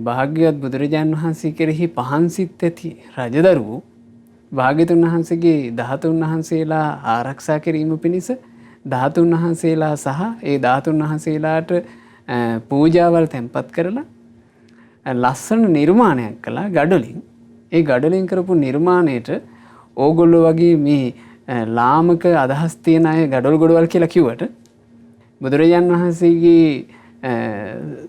S1: භාග්‍යවත් බුදුරජාන් වහන්සේ කෙරෙහි පහන් සිත් ඇති රජදරුවෝ භාග්‍යතුන් වහන්සේගේ ධාතුන් වහන්සේලා ආරක්ෂා කිරීම පිණිස ධාතුන් වහන්සේලා සහ ඒ ධාතුන් වහන්සේලාට පූජාවල් තැන්පත් කරලා ලස්සන නිර්මාණයක් කළා ගඩොලින්. ඒ ගඩොලින් කරපු නිර්මාණයට ඕගොල්ලෝ වගේ මේ ලාමක අදහස් තියෙන අය ගඩොල් ගොඩවල් කියලා කිව්වට බුදුරජාන් වහන්සේගේ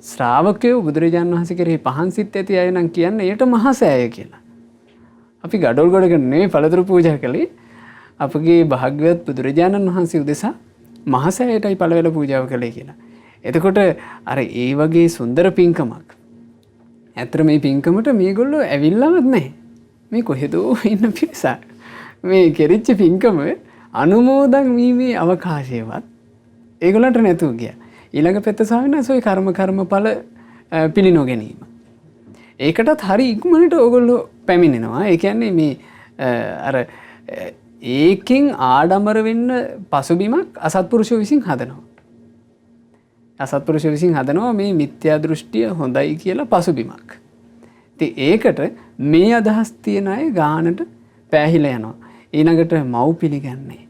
S1: ශ්‍රාවකයෝ බුදුරජාන් වහන්සේ කෙරෙහි පහන් සිත් ඇති අය නම් කියන්නේ ඒට මහසෑය කියලා. අපි ගඩොල් ගොඩකට නෙවෙයි පළතුරු පූජා කළේ අපගේ භාග්‍යවත් බුදුරජාණන් වහන්සේ උදෙසා මහසෑයටයි පළවෙල පූජාව කළේ කියලා. එතකොට අර ඒ වගේ සුන්දර පින්කමක්. ඇත්තට මේ පින්කමට මේගොල්ලෝ ඇවිල්ලාවත් නැහැ. මේ කොහෙදෝ ඉන්න පිරිසක්. මේ කෙරිච්ච පින්කම අනුමෝදන් වීමේ අවකාශයවත් ඒගොල්ලන්ට නැතුව ගියා. ඊළඟ පැත්ත ස්වාමීන් වහන්සේ ওই කර්මඵල පිළි නොගැනීම. ඒකටත් හරි ඉක්මනට ඕගොල්ලෝ පැමිණෙනවා. ඒ කියන්නේ මේ අර ඒකෙන් ආඩම්බර වෙන්න පසුබිමක් අසත්පුරුෂයෝ විසින් හදනවා. අසත්පුරුෂයෝ විසින් හදනවා මේ මිත්‍යා දෘෂ්ටිය හොඳයි කියලා පසුබිමක්. ඉතින් ඒකට මේ අදහස් තියන අය ගානට පෑහිලා යනවා. ඊළඟට මව් පිළිගන්නේ.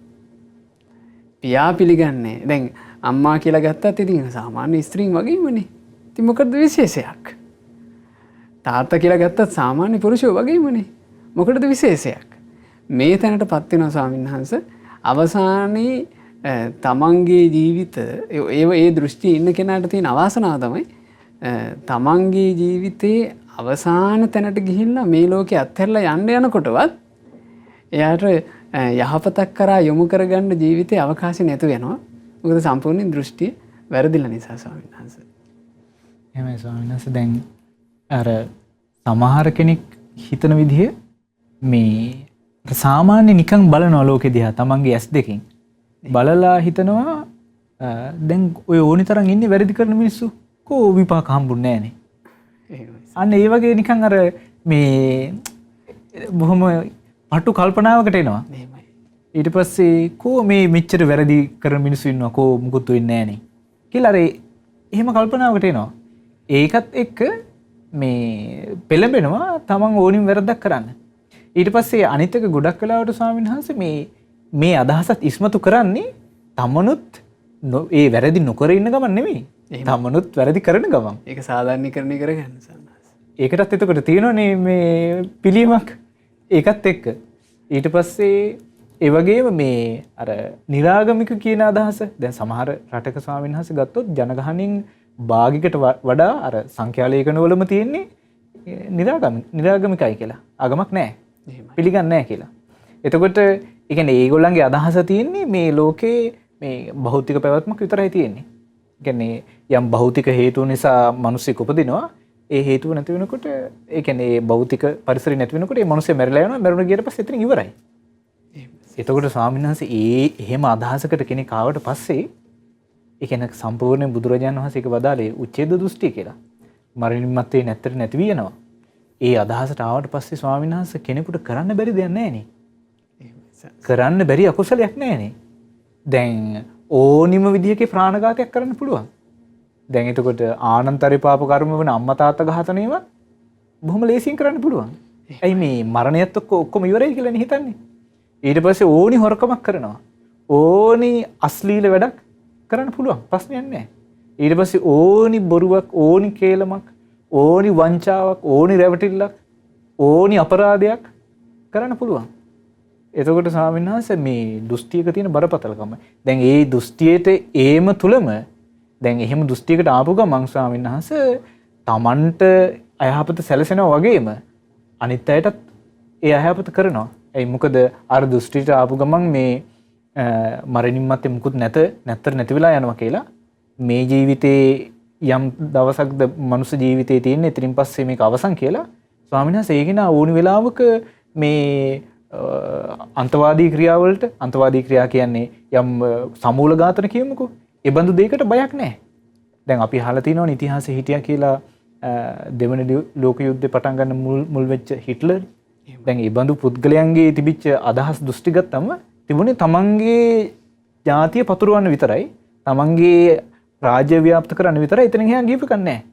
S1: පියා පිළිගන්නේ. දැන් අම්මා කියලා ගත්තත් ඉතින් සාමාන්‍ය ස්ත්‍රීන් වගේමනේ. ඉතින් මොකද විශේෂයක්? තාත්තා කියලා ගත්තත් සාමාන්‍ය පුරුෂයෝ වගේමනේ. මොකටද විශේෂයක්? මේ තැනටපත් වෙනවා ස්වාමීන් වහන්සේ අවසානයේ තමන්ගේ ජීවිත ඒ දෘෂ්ටි ඉන්න කෙනාට තියෙන අවාසනාව තමයි තමන්ගේ ජීවිතේ අවසාන තැනට ගිහිල්ලා මේ ලෝකේ අත්හැරලා යන්න යනකොටවත් එයාට යහපතක් කරා යොමු කරගන්න ජීවිතේ අවකාශය නැතු වෙනවා. මොකද සම්පූර්ණ දෘෂ්ටිය වැරදිලා නිසා ස්වාමීන් වහන්සේ.
S3: එහෙමයි ස්වාමීන් වහන්සේ. දැන් අර සමහර කෙනෙක් හිතන විදිහ මේ සාමාන්‍ය නිකන් බලනවා ලෝකෙ දිහා තමන්ගේ ඇස් දෙකෙන් බලලා හිතනවා දැන් ඔය ඕනි තරම් ඉන්නේ වැරදි කරන මිනිස්සු කෝ විපාක හම්බුන්නේ නැහනේ. අන්න ඒ වගේ නිකන් අර මේ බොහොම පටු කල්පනාවකට එනවා. ඊට පස්සේ කෝ මේ මෙච්චර වැරදි කරන මිනිස්සු ඉන්නවා කෝ මුකුත් වෙන්නේ නැහනේ කියලා අර එහෙම කල්පනාවකට එනවා. ඒකත් එක්ක මේ පෙළඹෙනවා තමන් ඕනිම වැරද්දක් කරන්න. ඊට පස්සේ අනිත් එක ගොඩක් වෙලාවට ස්වාමීන් වහන්සේ මේ අදහසත් ඉස්මතු කරන්නේ තමනුත් ඒ වැරදි නොකර ඉන්න ගමන් නෙමෙයි. තමනුත් වැරදි කරන ගමන්.
S1: ඒක සාධාරණීකරණය කරගන්න සන්නස්.
S3: ඒකටත් එතකොට තියෙනවනේ මේ පිළියමක් ඒකත් එක්ක. ඊට පස්සේ ඒ වගේම මේ අර निराගමික කියන අදහස දැන් සමහර රටක ස්වාමීන් වහන්සේ ගත්තොත් ජනගහණයෙන් භාගයකට වඩා අර සංඛ්‍යා ලේඛන වලම තියෙන්නේ निराගමිකයි කියලා. ආගමක් නැහැ. පිළිගන්නේ නැහැ කියලා. එතකොට ඒ කියන්නේ ඒගොල්ලන්ගේ අදහස තියෙන්නේ මේ ලෝකේ මේ භෞතික පැවැත්මක් විතරයි තියෙන්නේ. ඒ කියන්නේ යම් භෞතික හේතු නිසා මිනිස්සෙක් උපදිනවා. ඒ හේතුව නැති වෙනකොට ඒ කියන්නේ ඒ භෞතික පරිසරය නැති වෙනකොට ඒ මිනිස්සු මැරිලා යනවා. මැරුණ ගියට පස්සේ එතන ඉවරයි. එතකොට ස්වාමීන් වහන්සේ එහෙම අදහසකට කෙනෙක් ආවට පස්සේ ඒ කියන්නේ සම්පූර්ණ බුදුරජාණන් වහන්සේ ඒක වදාළේ උච්ඡේද දෘෂ්ටි කියලා. මරණින් මත්තේ නැත්තර නැති වී යනවා. ඒ අදහසට ආවට පස්සේ ස්වාමීන් වහන්සේ කෙනෙකුට කරන්න බැරි දෙයක් නැහැ නේ. කරන්න බැරි අකුසලයක් නැහැ නේ. දැන් ඕනිම විදිහකේ ප්‍රාණඝාතයක් කරන්න පුළුවන්. දැන් එතකොට ආනන්තරේ පාප කර්ම වෙන අම්මා තාත්තා ඝාතනයව බොහොම ලේසියෙන් කරන්න පුළුවන්. ඇයි මේ මරණයත් ඔක්කොම ඉවරයි කියලානේ හිතන්නේ. ඊට පස්සේ ඕනි හොරකමක් කරනවා. ඕනි අශ්ලීල වැඩක් කරන්න පුළුවන්. ප්‍රශ්නයක් නැහැ. ඊට පස්සේ ඕනි බොරුවක්, ඕනි කේලමක්, ඕනි වංචාවක්, ඕනි රැවටිල්ලක්, ඕනි අපරාධයක් කරන්න පුළුවන්. එතකොට ස්වාමීන් වහන්සේ මේ දෘෂ්ටියක තියෙන බරපතලකම. දැන් ඒ දෘෂ්ටියට ඒම තුලම දැන් එහෙම දෘෂ්ටියකට ආපු ගමන් ස්වාමීන් වහන්සේ Tamanට අයහපත සැලසෙනවා වගේම අනිත් අයටත් ඒ අයහපත කරනවා. ඒ මොකද අර දෘෂ්ටියට ආපු ගමන් මේ මරණින් මත්තේ මුකුත් නැත්තර නැති වෙලා යනවා කියලා මේ ජීවිතේ යම් දවසක්ද මනුස්ස ජීවිතේ තියෙන ඉතින් පස්සේ මේක අවසන් කියලා ස්වාමීන් වහන්සේ ඒකේන ඕනි වෙලාවක මේ අන්තවාදී ක්‍රියාවලට අන්තවාදී ක්‍රියා කියන්නේ යම් සමූල ඝාතන කියමුකෝ. ඒ බඳු දෙයකට බයක් නැහැ. දැන් අපි අහලා තියෙනවනේ ඉතිහාසයේ හිටියා කියලා දෙවන ලෝක යුද්ධේ පටන් ගන්න මුල් වෙච්ච හිට්ලර්. දැන් ඒ බඳු පුද්ගලයන්ගේ තිබිච්ච අදහස් දෘෂ්ටි ගත්තම තිබුණේ තමන්ගේ ජාතිය පතුරවන්න විතරයි. තමන්ගේ රාජ්‍ය ව්‍යාප්ත කරන්න විතරයි. එතනින් එහා ගියපු කන්නේ නැහැ.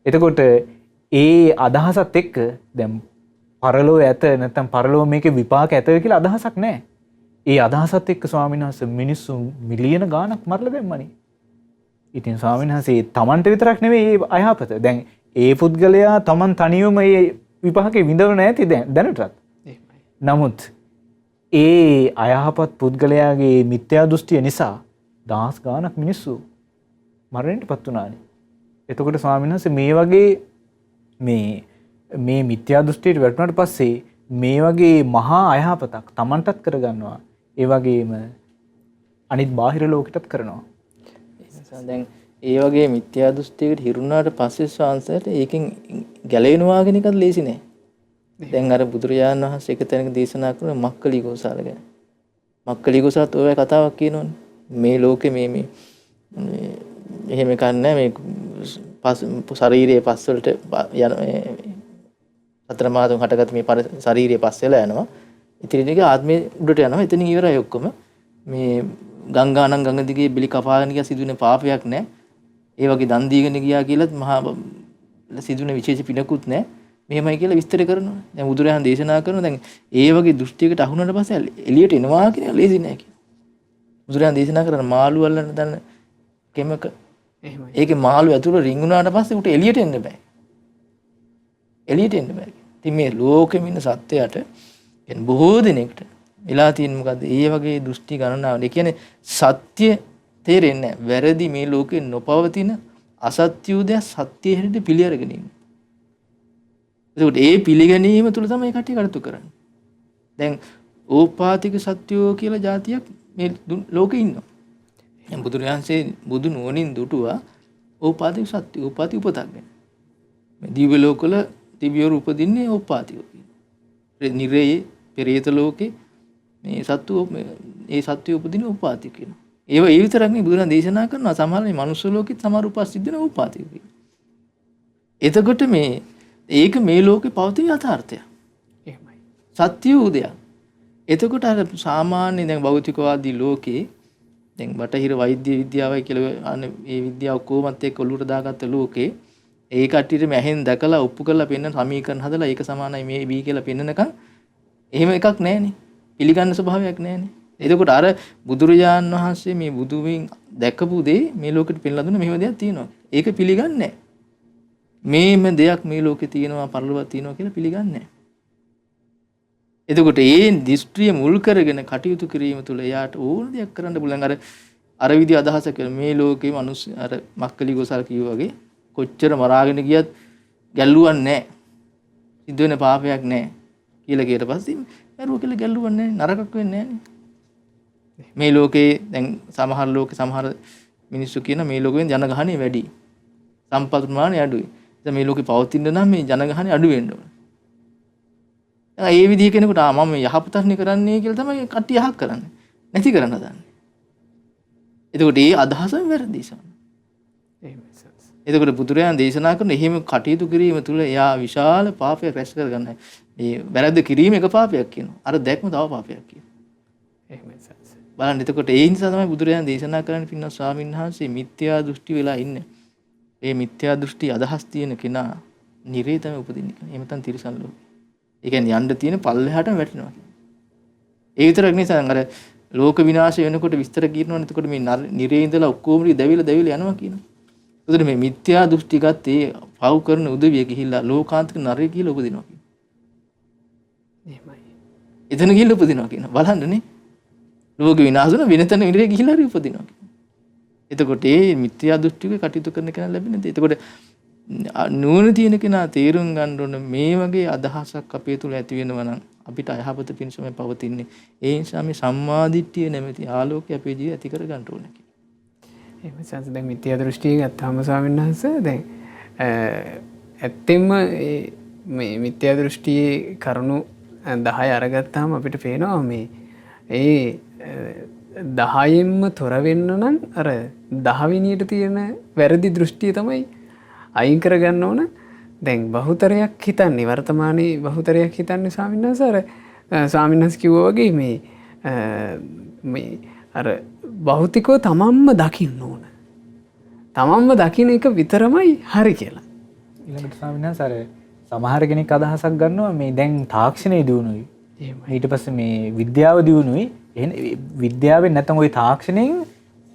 S3: එතකොට ඒ අදහසත් එක්ක දැන් පරලෝ ඇත නැත්නම් පරලෝ මේකේ විපාක ඇත කියලා අදහසක් නැහැ. ඒ අදහසත් එක්ක ස්වාමීන් වහන්සේ මිනිස්සු මිලියන ගාණක් මරලා දැම්මනේ. ඉතින් ස්වාමීන් වහන්සේ තමන්ට විතරක් නෙවෙයි ඒ අයහපත. දැන් ඒ පුද්ගලයා තමන් තනියම ඒ විපාකේ විඳව නැති දැනටත්. නමුත් ඒ අයහපත් පුද්ගලයාගේ මිත්‍යා දෘෂ්ටිය නිසා දහස් ගාණක් මිනිස්සු මරණයටපත් වුණානේ. එතකොට ස්වාමීන් වහන්සේ මේ වගේ මේ මිත්‍යා දෘෂ්ටියට වැටුණාට පස්සේ මේ වගේ මහා අයහපතක් Tamanටත් කරගන්නවා. ඒ වගේම අනිත් බාහිර ලෝකෙටත් කරනවා.
S2: දැන් ඒ වගේ මිත්‍යා දෘෂ්ටියකට හිරුණාට පස්සේ ශාන්සයට ඒකෙන් ගැලවෙනවා කියන එකත් ලේසි නෑ. දැන් අර බුදුරජාණන් වහන්සේ එක තැනක දේශනා කරන මක්කලි ගෝසාල ගැන. මක්කලි ගෝසාලත් ඔය කතාවක් කියනවනේ. මේ ලෝකෙ මේ එහෙම කන්නේ මේ ශරීරයේ පස් වලට යන අතර මාතුන් හටගත් මේ ශරීරයේ පස් වෙලා යනවා. ඉතින් ටික ආත්මේ උඩට යනවා. එතනින් ඉවරයි ඔක්කොම. මේ ගංගානම් ගඟ දිගේ බිලි කපාගෙන ගියා සිදුවෙන පාපයක් නැහැ. ඒ වගේ දන් දීගෙන ගියා කියලාත් මහා සිදුවෙන විශේෂ පිනකුත් නැහැ. මෙහෙමයි කියලා විස්තර කරනවා. දැන් බුදුරජාණන් දේශනා කරනවා දැන් ඒ වගේ දෘෂ්ටියකට අහුනට පස්සේ එළියට එනවා කියන එක ලේසි නෑ කියලා. බුදුරජාණන් දේශනා කරන මාළු අල්ලන්න දන්න කෙමක එහෙමයි. ඒකේ මාළු ඇතුළ රිංගුණාට පස්සේ උට එළියට එන්න බෑ. එළියට එන්න බෑ. ඉතින් මේ ලෝකෙම ඉන්න සත්‍යයට කියන්නේ බොහෝ දෙනෙක්ට වෙලා තියෙන මොකද්ද? ඒ වගේ දෘෂ්ටි ගණනාවක්. ඒ කියන්නේ සත්‍ය තේරෙන්නේ නැහැ. වැරදි මේ ලෝකේ නොපවතින අසත්‍ය උදය සත්‍ය හැටියට පිළි අරගෙන ඉන්න. ඒකට ඒ පිළිගැනීම තුල තමයි කටි කටතු කරන්නේ. දැන් ඕපාතික සත්‍යෝ කියලා જાතියක් මේ ලෝකේ ඉන්නවා. දැන් බුදුරජාන්සේ බුදු නුවණින් දුටුවා ඕපාතික සත්‍ය, ඕපාති උපතක් ගැන. මේ දිව්‍ය ලෝකවල දිව්‍යවරු උපදින්නේ ඕපාතික කියන. නිරේ පෙරේත ලෝකේ මේ සත්තු ඒ සත්‍ය උපදින ඕපාතික කියන. ඒව ඒ විතරක් නෙවෙයි බුදුරජාණන් දේශනා කරනවා සමහර මේ මනුස්ස ලෝකෙත් සමහර උපස්සිද්ධ වෙන ඕපාතික කියන. එතකොට මේ ඒක මේ ලෝකේ පවතින යථාර්ථය. එහෙමයි. සත්‍ය උදයක්. එතකොට අර සාමාන්‍ය දැන් භෞතිකවාදී ලෝකේ දැන් බටහිර වෛද්‍ය විද්‍යාවයි කියලා අනේ මේ විද්‍යාව කොහොමත් එක්ක ඔලුවට දාගත්ත ලෝකේ ඒ කට්ටියට මැහෙන් දැකලා ඔප්පු කරලා පෙන්නන සමීකරණ හදලා ඒක සමානයි මේ B කියලා පෙන්නනකම් එහෙම එකක් නැහැනේ. පිළිගන්න ස්වභාවයක් නැහැනේ. එතකොට අර බුදුරජාණන් වහන්සේ මේ බුදුවින් දැකපු දේ මේ ලෝකෙට පෙන්ලා දුන්න මෙහෙම දෙයක් තියෙනවා. ඒක පිළිගන්නේ නැහැ. මේම දෙයක් මේ ලෝකේ තියෙනවා පරලොවක් තියෙනවා කියලා පිළිගන්නේ නැහැ. එතකොට ඒ දිස්ත්‍රිය මුල් කරගෙන කටයුතු කිරීම තුළ එයාට ඕන දෙයක් කරන්න පුළුවන්. අර විදිහ අදහසක් මේ ලෝකේ මිනිස්සු අර මක්කලි ගෝසාල කිව්වා වගේ කොච්චර මරාගෙන ගියත් ගැල්ලුවක් නැහැ. සිද්ධ වෙන පාපයක් නැහැ කියලා කියට පස්සේ මැරුව කියලා ගැල්ලුවක් නැහැ, නරකක් වෙන්නේ නැහැ. මේ ලෝකේ දැන් සමහර මිනිස්සු කියන මේ ලෝකෙන් ජනගහනය වැඩි. සම්පත් ප්‍රමාණය අඩුයි. දැන් මේ ලෝකේ පවතින්න නම් මේ ජනගහනය අඩු වෙන්න ඕන. දැන් ඒ විදිහ කෙනෙකුට මම මේ යහපතක්නේ කරන්නේ කියලා තමයි කට්ටිය අහක් කරන්නේ. නැති කරන්න හදන්නේ. එතකොට ඒ අදහසම වැරදි සමහර. එතකොට බුදුරයන් දේශනා කරන එහෙම කටයුතු කිරීම තුළ එයා විශාල පාපයක් රැස් කරගන්නයි. මේ වැරද්ද කිරීම එක පාපයක් කියනවා. අර දැක්ම තව පාපයක් කියනවා. එහෙමයි සස්. බලන්න එතකොට ඒ නිසා තමයි බුදුරයන් දේශනා කරන්නේ පින්වත් ස්වාමීන් වහන්සේ මිත්‍යා දෘෂ්ටි වෙලා ඉන්නේ. මේ මිත්‍යා දෘෂ්ටි අදහස් තියෙන කෙනා නිරේ තමයි උපදින්නේ. එහෙම නැත්නම් තිරිසන් ලෝකේ. ඒ කියන්නේ යන්න තියෙන පල්ලෙහාටම වැටෙනවා කියන්නේ. ඒ විතරක් නෙවෙයි අර ලෝක විනාශය වෙනකොට විස්තර කියනවනේ. එතකොට මේ නිරේ ඉඳලා ඔක්කොම දැවිලා යනවා කියනවා. එතකොට මේ මිත්‍යා දෘෂ්ටි ගත්තේ පව් කරන උදවිය ගිහිල්ලා ලෝකාන්තික නරය කියලා උපදිනවා කියනවා. එහෙමයි. එතන ගිහිල්ලා උපදිනවා කියනවා. බලන්නනේ. ලෝක විනාශ වෙන වෙනතන නිරේ ගිහිල්ලා හරි උපදිනවා කියනවා. එතකොට මේ මිත්‍යා දෘෂ්ටිකේ කටයුතු කරන කෙනා ලැබෙන්නේ නැති. එතකොට නුවණ තියෙන කෙනා තේරුම් ගන්න ඕන මේ වගේ අදහසක් අපේ තුල ඇති වෙනවා නම් අපිට අයහපත පිණිසම පවතින්නේ. ඒ නිසා මේ සම්මාදිට්ඨිය නැමැති ආලෝකය අපේ ජීවිතය ඇති කර ගන්න ඕනේ.
S1: එහෙම සංස දැන් මිත්‍යා දෘෂ්ටිය ගත්තාම ස්වාමීන් වහන්සේ දැන් ඇත්තෙන්ම මේ මිත්‍යා දෘෂ්ටියේ කරුණු 10 අරගත්තාම අපිට පේනවා මේ ඒ 10න්ම තොර වෙන්න නම් අර 10 වෙනියට තියෙන වැරදි දෘෂ්ටිය තමයි අයින් කරගන්න ඕන. දැන් බහුතරයක් හිතන්නේ වර්තමානයේ බහුතරයක් හිතන්නේ ස්වාමීන් වහන්සේ අර ස්වාමීන් වහන්සේ කිව්වා වගේ මේ අර භෞතිකව තමන්ම දකින්න ඕන. තමන්ම දකින්න එක විතරමයි හරි කියලා.
S3: ඊළඟට ස්වාමීන් වහන්සේ අර සමහර කෙනෙක් අදහසක් ගන්නවා මේ දැන් තාක්ෂණය දියුණුයි. ඊට පස්සේ මේ විද්‍යාව දියුණුයි. එහෙනම් විද්‍යාවෙන් නැත්නම් ওই තාක්ෂණයෙන්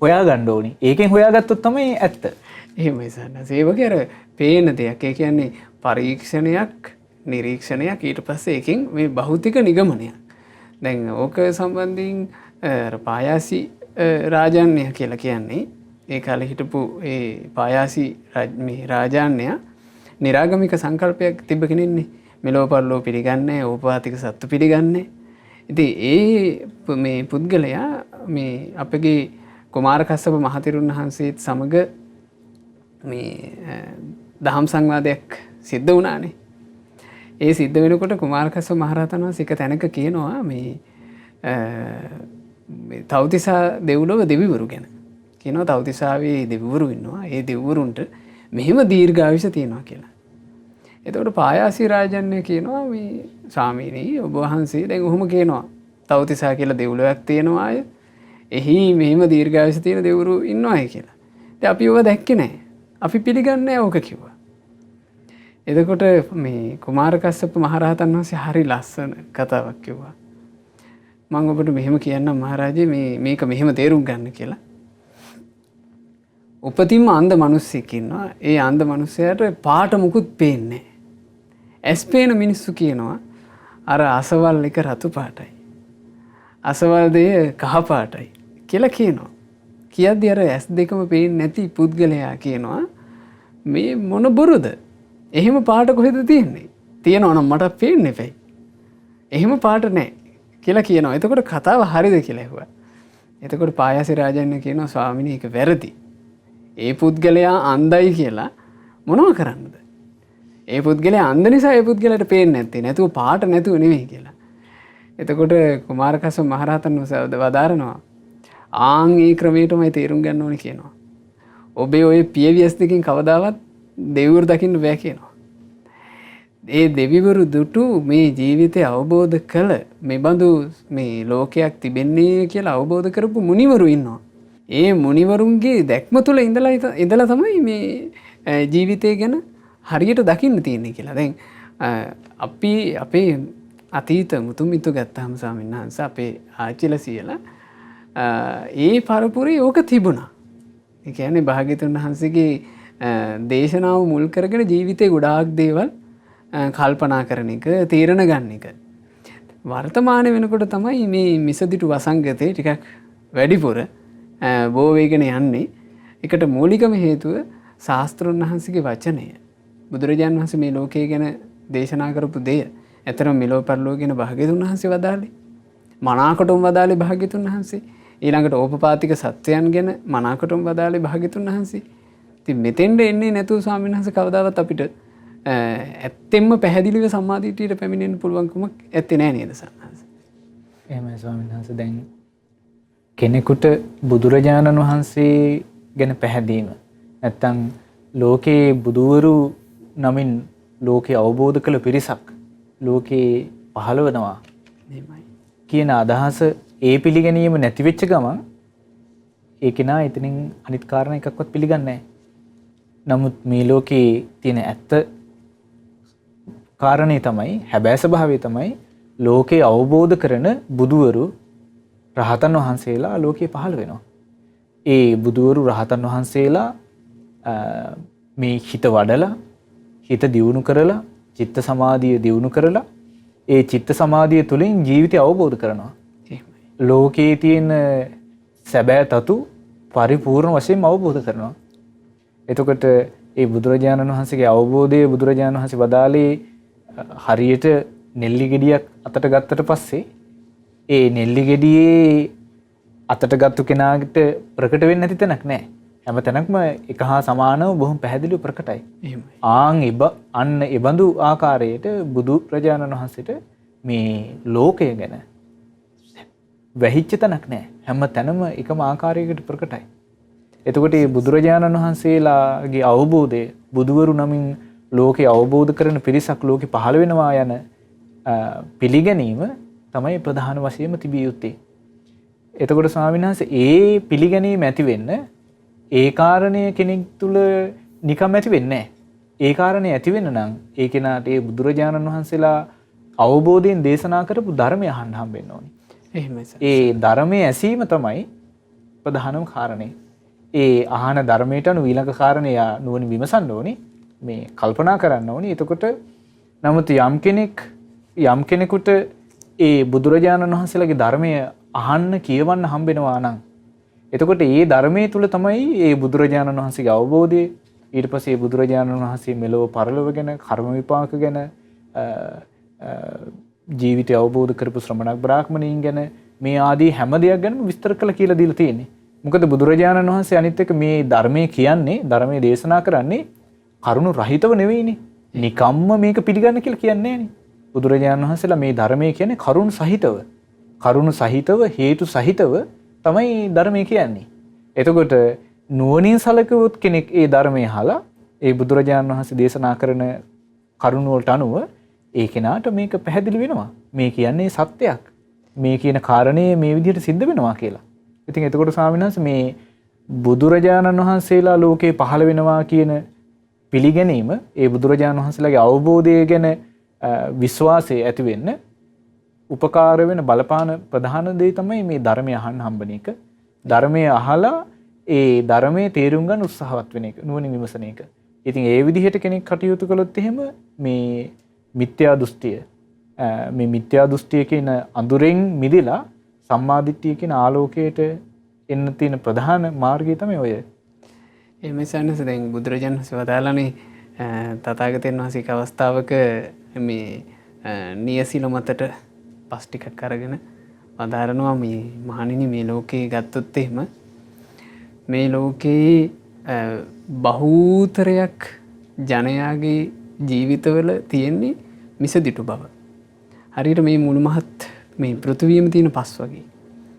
S3: හොයා ගන්න ඕනි. ඒකෙන් හොයාගත්තොත් තමයි ඇත්ත.
S1: එහෙමයි සන්නස. ඒ වගේ අර පේන දෙයක්. ඒ කියන්නේ පරීක්ෂණයක්, නිරීක්ෂණයක් ඊට පස්සේ එකෙන් මේ භෞතික නිගමනයක්. දැන් ඕක සම්බන්ධයෙන් පායාසි රාජාන්‍ය කියලා කියන්නේ ඒ කාලේ හිටපු ඒ පායාසි මේ රාජාන්‍ය නිරාගමික සංකල්පයක් තිබ්බ කෙනෙන්නේ. මෙලෝ පරලෝ පිළිගන්නේ, ඕපාතික සත්තු පිළිගන්නේ. ඉතින් ඒ මේ පුද්ගලයා මේ අපගේ කුමාර කස්සප මහතෙරුන් වහන්සේත් සමග මේ දහම් සංවාදයක් සිද්ධ වුණානේ. ඒ සිද්ධ වෙනකොට කුමාර කස්සප මහරහතන් වහන්සේ එක තැනක කියනවා මේ තවතිසා දෙව්ලොව දෙවිවරු ගැන. කියනවා තවතිසාවේ දෙවිවරු ඉන්නවා. ඒ දෙවිවරුන්ට මෙහෙම දීර්ඝායුෂ තියෙනවා කියලා. එතකොට පායාසි රාජන්‍ය කියනවා මේ ස්වාමීනි ඔබ වහන්සේ දැන් ඔහොම කියනවා. තවතිසා කියලා දෙව්ලොවක් තියෙනවා අය. එහි මෙහෙම දීර්ඝායුෂ තියෙන දෙවිවරු ඉන්නවායි කියලා. ඉතින් අපි ඔබ දැක්කේ නැහැ. අපි පිළිගන්නේ නැහැ ඕක කිව්වා. එතකොට මේ කුමාර කස්සප මහරහතන් වහන්සේ හරි ලස්සන කතාවක් කිව්වා. මම ඔබට මෙහෙම කියන්නම් මහරජා මේක මෙහෙම තේරුම් ගන්න කියලා. උපතින්ම අන්ධ මිනිස්සෙක් ඉන්නවා. ඒ අන්ධ මිනිසයාට පාට මුකුත් පේන්නේ නැහැ. ඇස් පේන මිනිස්සු කියනවා අර අසවල් එක රතු පාටයි. අසවල් දෙය කහ පාටයි කියලා කියනවා. කියද්දී අර ඇස් දෙකම පේන්නේ නැති පුද්ගලයා කියනවා මේ මොන බොරුද? එහෙම පාට කොහෙද තියෙන්නේ? තියෙනවා නම් මට පේන්නේ නැපයි. එහෙම පාට නැහැ කියලා කියනවා. එතකොට කතාව හරිද කියලා ඇහුවා. එතකොට පායාසි රාජන්‍ය කියනවා ස්වාමිනේ ඒක වැරදි. ඒ පුද්ගලයා අන්ධයි කියලා මොනව කරන්නද? ඒ පුද්ගලයා අන්ධ නිසා ඒ පුද්ගලයාට පේන්නේ නැත්තේ. නැතුව පාට නැතුව නෙවෙයි කියලා. එතකොට කුමාර කස්සප මහරහතන් වහන්සේ වදාරනවා ආන් ඒ ක්‍රමයටමයි තේරුම් ගන්න ඕනේ කියනවා. ඔබේ ඔය පියවියස් දෙකෙන් කවදාවත් දෙවිවරු දකින්න බෑ කියනවා. ඒ දෙවිවරු දුටු මේ ජීවිතය අවබෝධ කළ මෙබඳු මේ ලෝකයක් තිබෙන්නේ කියලා අවබෝධ කරපු මුනිවරු ඉන්නවා. ඒ මුනිවරුන්ගේ දැක්ම තුළ ඉඳලා තමයි මේ ජීවිතය ගැන හරියට දකින්න තියෙන්නේ කියලා. දැන් අපි අපේ අතීත මුතුමිතු ගත්තාම ස්වාමීන් වහන්සේ අපේ ආච්චිලා සියලා ඒ පරපුරේ ඕක තිබුණා. ඒ කියන්නේ භාග්‍යතුන් වහන්සේගේ දේශනාව මුල් කරගෙන ජීවිතේ ගොඩාක් දේවල් කල්පනා කරන එක, තීරණ ගන්න එක. වර්තමානයේ වෙනකොට තමයි මේ මිසදිටු වසංගතේ ටිකක් වැඩිපුර බෝ වේගෙන යන්නේ. ඒකට මූලිකම හේතුව ශාස්ත්‍රඥ වහන්සේගේ වචනය. බුදුරජාණන් වහන්සේ මේ ලෝකයේ ගැන දේශනා කරපු දෙය ඇතරම මෙලොව පරලොව කියන භාග්‍යතුන් වහන්සේ වදාළේ. මනාකොටම වදාළේ භාග්‍යතුන් වහන්සේ. ඊළඟට ඕපපාතික සත්‍යයන් ගැන මනාකොටම වදාළේ භාග්‍යතුන් වහන්සේ. ඉතින් මෙතෙන්ට එන්නේ නැතුව ස්වාමීන් වහන්සේ කවදාවත් අපිට ඇත්තෙන්ම පැහැදිලිව සම්මාදිටියට පැමිණෙන්න පුළුවන්කමක් ඇත්තේ නැහැ නේද සන්නහස?
S3: එහෙමයි ස්වාමීන් වහන්සේ. දැන් කෙනෙකුට බුදුරජාණන් වහන්සේ ගැන පැහැදීම නැත්තම් ලෝකේ බුදුවරු නමින් ලෝකේ අවබෝධ කළ පිරිසක් ලෝකේ පහළ වෙනවා කියන අදහස ඒ පිළිගැනීම නැති වෙච්ච ගමන් ඒ කෙනා එතනින් අනිත් කාරණා එකක්වත් පිළිගන්නේ නැහැ. නමුත් මේ ලෝකේ තියෙන ඇත්ත කාරණේ තමයි හැබෑ ස්වභාවය තමයි ලෝකේ අවබෝධ කරන බුදුවරු රහතන් වහන්සේලා ලෝකේ පහළ වෙනවා. ඒ බුදුවරු රහතන් වහන්සේලා මේ හිත වඩලා හිත දියුණු කරලා චිත්ත සමාධිය දියුණු කරලා ඒ චිත්ත සමාධිය තුළින් ජීවිතය අවබෝධ කරනවා. ලෝකයේ තියෙන සැබෑ තතු පරිපූර්ණ වශයෙන් අවබෝධ කරනවා. එතකොට ඒ බුදුරජාණන් වහන්සේගේ අවබෝධය බුදුරජාණන් වහන්සේ වදාළේ හරියට නෙල්ලි ගෙඩියක් අතට ගත්තට පස්සේ ඒ නෙල්ලි ගෙඩියේ අතට ගත්තු කෙනාට ප්‍රකට වෙන්නේ නැති තැනක් නැහැ. හැම තැනක්ම එක හා සමානව බොහොම පැහැදිලිව ප්‍රකටයි. අන්න ඒ බඳු ආකාරයට බුදු රජාණන් වහන්සේට මේ ලෝකය ගැන වැහිච්ච තැනක් නැහැ. හැම තැනම එකම ආකාරයකට ප්‍රකටයි. එතකොට මේ බුදුරජාණන් වහන්සේලාගේ අවබෝධය බුදුවරු නමින් ලෝකේ අවබෝධ කරන පිරිසක් ලෝකේ පහළ වෙනවා යන පිළිගැනීම තමයි ප්‍රධාන වශයෙන්ම තිබිය යුත්තේ. එතකොට ස්වාමීන් වහන්සේ ඒ පිළිගැනීම ඇති වෙන්න ඒ කාරණය කෙනෙක් තුල නිකම් ඇති වෙන්නේ නැහැ. ඒ කාරණේ ඇති වෙන්න නම් ඒ කෙනාට ඒ බුදුරජාණන් වහන්සේලා අවබෝධයෙන් දේශනා කරපු ධර්මය අහන්න හම්බෙන්න ඕනේ.
S1: එහෙමයි සර්.
S3: ඒ ධර්මයේ ඇසීම තමයි ප්‍රධානම කාරණේ. ඒ අහන ධර්මයට අනුව ඊළඟ කාරණේ නුවණ විමසන්න ඕනේ. මේ කල්පනා කරන්න ඕනේ. එතකොට නමුත් යම් කෙනෙකුට ඒ බුදුරජාණන් වහන්සේලාගේ ධර්මය අහන්න කියවන්න හම්බෙනවා නම් එතකොට ඒ ධර්මයේ තුල තමයි ඒ බුදුරජාණන් වහන්සේගේ අවබෝධය ඊට පස්සේ බුදුරජාණන් වහන්සේ මෙලොව පරලොව ගැන කර්ම විපාක ගැන ජීවිතය අවබෝධ කරපු ශ්‍රමණක් බ්‍රාහ්මණයින් ගැන මේ ආදී හැම දෙයක් ගැනම විස්තර කළ කියලා දීලා තියෙන්නේ. මොකද බුදුරජාණන් වහන්සේ අනිත් එක මේ ධර්මයේ කියන්නේ ධර්මයේ දේශනා කරන්නේ කරුණු රහිතව නෙවෙයිනේ. නිකම්ම මේක පිළිගන්න කියලා කියන්නේ නෑනේ. බුදුරජාණන් වහන්සේලා මේ ධර්මයේ කියන්නේ කරුණු සහිතව හේතු සහිතව තමයි ධර්මයේ කියන්නේ. එතකොට නුවණින් සැලකුවොත් කෙනෙක් ඒ ධර්මයේ අහලා ඒ බුදුරජාණන් වහන්සේ දේශනා කරන කරුණු වලට අනුව ඒ කෙනාට මේක පැහැදිලි වෙනවා. මේ කියන්නේ සත්‍යයක්. මේ කියන කාරණේ මේ විදිහට සිද්ධ වෙනවා කියලා. ඉතින් එතකොට ස්වාමීන් වහන්සේ මේ බුදුරජාණන් වහන්සේලා ලෝකේ පහළ වෙනවා කියන පිළිගැනීම ඒ බුදුරජාණන් වහන්සේලාගේ අවබෝධය ගැන විශ්වාසය ඇති වෙන්න උපකාර වෙන බලපාන ප්‍රධාන දේ තමයි මේ ධර්මය අහන්න හම්බෙන එක. ධර්මය අහලා ඒ ධර්මයේ තේරුම් ගන්න උත්සාහවත් වෙන එක, නුවණින් විමසන එක. ඉතින් ඒ විදිහට කෙනෙක් කටයුතු කළොත් එහෙම මේ මිත්‍යා දෘෂ්ටිය කියන අඳුරෙන් මිදලා සම්මාදිට්ඨිය කියන ආලෝකයට එන්න තියෙන ප්‍රධාන මාර්ගය තමයි ඔය.
S1: එහෙමයි සන්නස. දැන් බුදුරජාණන් වහන්සේ වදාළනේ තථාගතයන් වහන්සේ එක් අවස්ථාවක මේ නියසිල මතට පස් ටිකක් අරගෙන වදාරනවා මේ මහණෙනි මේ ලෝකේ ගත්තොත් එහෙම මේ ලෝකේ බහූතරයක් ජනයාගේ ජීවිතවල තියෙන්නේ මිසදිටු බව. හරියට මේ මුළු මහත් මේ පෘථිවියම තියෙන පස් වගේ.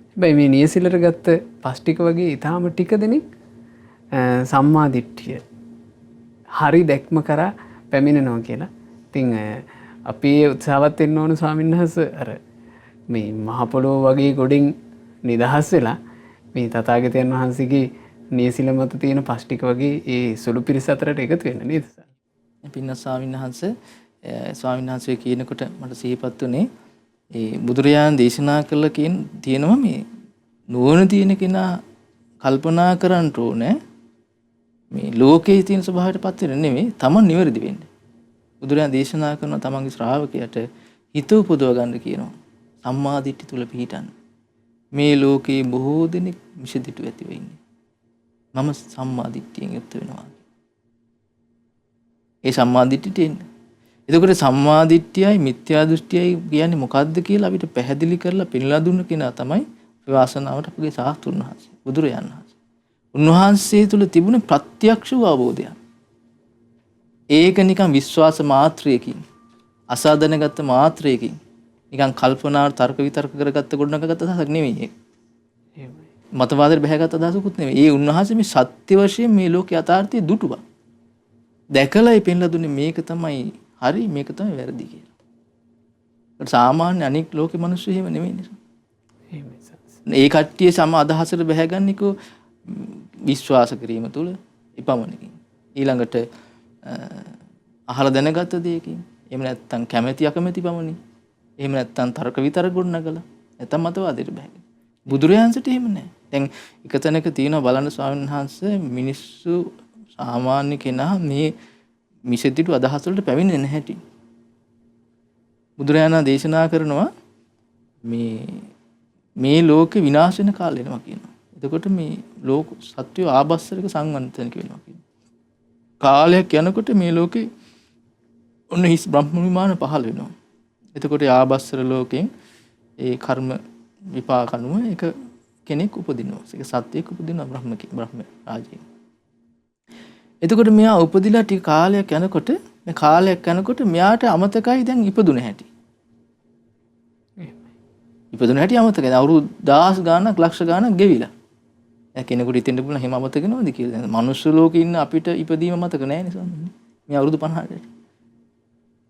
S1: හැබැයි මේ නියසිලට ගත්ත පස් ටික වගේ ඊටාම ටික දෙනෙක් සම්මා දිට්ඨිය හරි දැක්ම කරා පැමිණෙනවා කියලා. ඉතින් අපි උත්සාහවත් වෙන්න ඕන ස්වාමීන් වහන්සේ අර මේ මහ පොළොව වගේ ගොඩෙන් නිදහස් වෙලා මේ තථාගතයන් වහන්සේගේ නියසිල මත තියෙන පස් ටික වගේ ඒ සුළු පිරිස අතරට එකතු වෙන්න නේද සර්?
S2: පින්න ස්වාමීන් වහන්සේ කියනකොට මට සිහිපත් වුණේ ඒ බුදුරජාණන් දේශනා කළා තියෙනවා මේ නුවණ තියෙන කෙනා කල්පනා කරන්න ඕනේ මේ ලෝකයේ තියෙන ස්වභාවයට පත් වෙන නෙමෙයි තමන් නිවැරදි වෙන්න. බුදුරජාණන් දේශනා කරන තමන්ගේ ශ්‍රාවකයට හිත උපදව ගන්න කියනවා. සම්මා දිට්ඨිය තුල පිහිටන්න. මේ ලෝකේ බොහෝ දෙනෙක් මිසදිටු ඇතිව ඉන්නේ. මම සම්මා දිට්ඨියෙන් යුක්ත වෙනවා. ඒ සම්මා දිට්ඨියට එන්න. එතකොට සම්මාදිට්ඨියයි මිත්‍යා දෘෂ්ටියයි කියන්නේ මොකද්ද කියලා අපිට පැහැදිලි කරලා පෙන්ලා දුන්න කෙනා තමයි විවාසනාවට අපගේ සාස්තුන් වහන්සේ බුදුරජාණන් වහන්සේ. උන්වහන්සේ තුල තිබුණ ප්‍රත්‍යක්ෂ වූ අවබෝධය. ඒක නිකන් විශ්වාස මාත්‍රයකින් අසාධනගත මාත්‍රයකින් නිකන් කල්පනාවට තර්ක විතර්ක කරගත්ත ගොඩනගගත්ත අදහසක් නෙමෙයි ඒක. මතවාදයට බැහැගත් අදහසකුත් නෙමෙයි. ඒ උන්වහන්සේ මේ සත්‍ය වශයෙන් මේ ලෝක යථාර්ථය දුටුවා. දැකලා ඒ පෙන්ලා දුන්නේ මේක තමයි හරි මේක තමයි වැරදි කියලා. ඒත් සාමාන්‍ය අනික් ලෝකේ මිනිස්සු එහෙම නෙමෙයි නේද? ඒ කට්ටිය සම අදහසට බැහැගන්නේකෝ විශ්වාස කිරීම තුළ ඉපමණකින්. ඊළඟට අහලා දැනගත්ත දෙයකින්. එහෙම නැත්නම් කැමැති අකමැති පමණින්. එහෙම නැත්නම් තර්ක විතර්ක ගොඩනගලා. නැත්නම් මතවාදයට බැහැගෙන. බුදුරජාන්සට එහෙම නැහැ. දැන් එක තැනක තියෙනවා බලන්න ස්වාමීන් වහන්සේ මිනිස්සු සාමාන්‍ය කෙනා මේ මිසදිටු අදහස් වලට පැමිණෙන්නේ නැහැටි. බුදුරජාණන් දේශනා කරනවා මේ ලෝකේ විනාශ වෙන කාලය එනවා කියනවා. එතකොට මේ ලෝක සත්‍ය ආභස්සරක සංවන්තනික වෙනවා කියනවා. කාලයක් යනකොට මේ ලෝකේ ඔන්න හිස් බ්‍රහ්ම විමාන පහළ වෙනවා. එතකොට ආභස්සර ලෝකෙන් ඒ කර්ම විපාක අනුව එක කෙනෙක් උපදිනවා. ඒක සත්‍යයක් උපදිනවා බ්‍රහ්ම රාජ්‍යයෙන්. එතකොට මෙයා උපදිලා ටික කාලයක් යනකොට මෙයාට අමතකයි දැන් ඉපදුන හැටි. ඉපදුන හැටි අමතකයි. අවුරුදු 1000 ගාණක් ලක්ෂ ගාණක් ගෙවිලා. දැන් කෙනෙකුට හිතෙන්න පුළුවන් එහෙම අමතක වෙනවද කියලා. දැන් මනුස්ස ලෝකේ ඉන්න අපිට ඉපදීම මතක නැහැ නේ සම්මන්නේ. මේ අවුරුදු 50ට.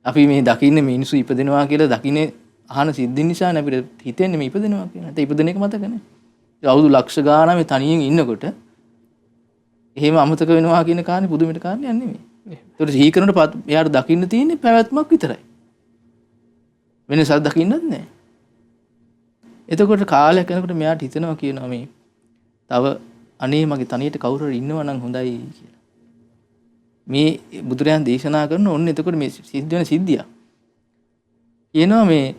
S2: අපි මේ දකින්නේ මිනිස්සු ඉපදෙනවා කියලා දකින්නේ අහන සිද්ධින් නිසා නේ අපිට හිතෙන්නේ මේ ඉපදෙනවා කියලා. නැත්නම් ඉපදෙන එක මතක නැහැ. අවුරුදු ලක්ෂ ගාණක් මේ තනියෙන් ඉන්නකොට එහෙම අමතක වෙනවා කියන කාරණේ පුදුමයට කාරණයක් නෙමෙයි. ඒකට සිහි කරනකොට එයාට දකින්න තියෙන්නේ පැවැත්මක් විතරයි. වෙනසක් දකින්නත් නැහැ. එතකොට කාලයක් යනකොට මෙයාට හිතෙනවා කියනවා මේ තව අනේ මගේ තනියට කවුරු හරි ඉන්නවා නම් හොඳයි කියලා. මේ බුදුරයන් දේශනා කරන ඔන්න එතකොට මේ සිද්ධ වෙන සිද්ධිය. කියනවා මේ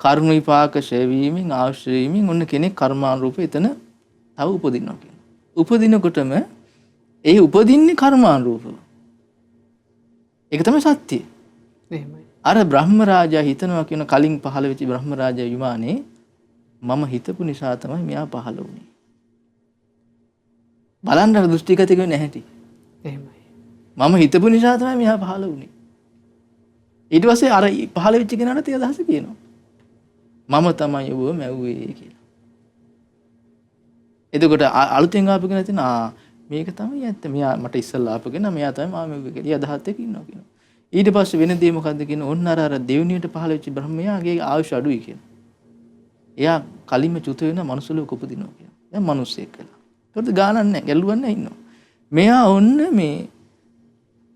S2: කර්ම විපාක ශේවීමෙන් ආශ්‍රයීමෙන් ඔන්න කෙනෙක් කර්මානුරූප එතන තව උපදිනවා කියනවා. උපදිනකොටම ඒ උපදින්නේ කර්මානුරූපව. ඒක තමයි සත්‍යය.
S1: එහෙමයි.
S2: අර බ්‍රහ්ම රාජා හිතනවා කියන කලින් පහළ වෙච්ච බ්‍රහ්ම රාජා විමානේ මම හිතපු නිසා තමයි මෙයා පහළ වුනේ. බලන්න අර දෘෂ්ටිගත වෙන්නේ නැහැටි.
S1: එහෙමයි.
S2: මම හිතපු නිසා තමයි මෙයා පහළ වුනේ. ඊට පස්සේ අර පහළ වෙච්ච කෙනාට ඒ අදහස කියනවා. මම තමයි ඔබ මැව්වේ කියලා. එතකොට අලුතෙන් ආපු කෙනා හිතන මේක තමයි ඇත්ත. මෙයා මට ඉස්සල්ලා ආපු කෙනා මෙයා තමයි මම මැව්වේ කියලා. ඒ අදහත් එක්ක ඉන්නවා කියනවා. ඊට පස්සේ වෙන දේ මොකද්ද කියන ඔන්න අර දෙවණියට පහළ වෙච්ච බ්‍රහ්මයාගේ ආයුෂ අඩුයි කියනවා. එයා කලින්ම චුත වෙන මනුස්ස ලෝක උපදිනවා කියනවා. දැන් මිනිස්සෙක් කියලා. ඒකට ගානක් නැහැ, ගැලුවක් නැහැ ඉන්නවා. මෙයා ඔන්න මේ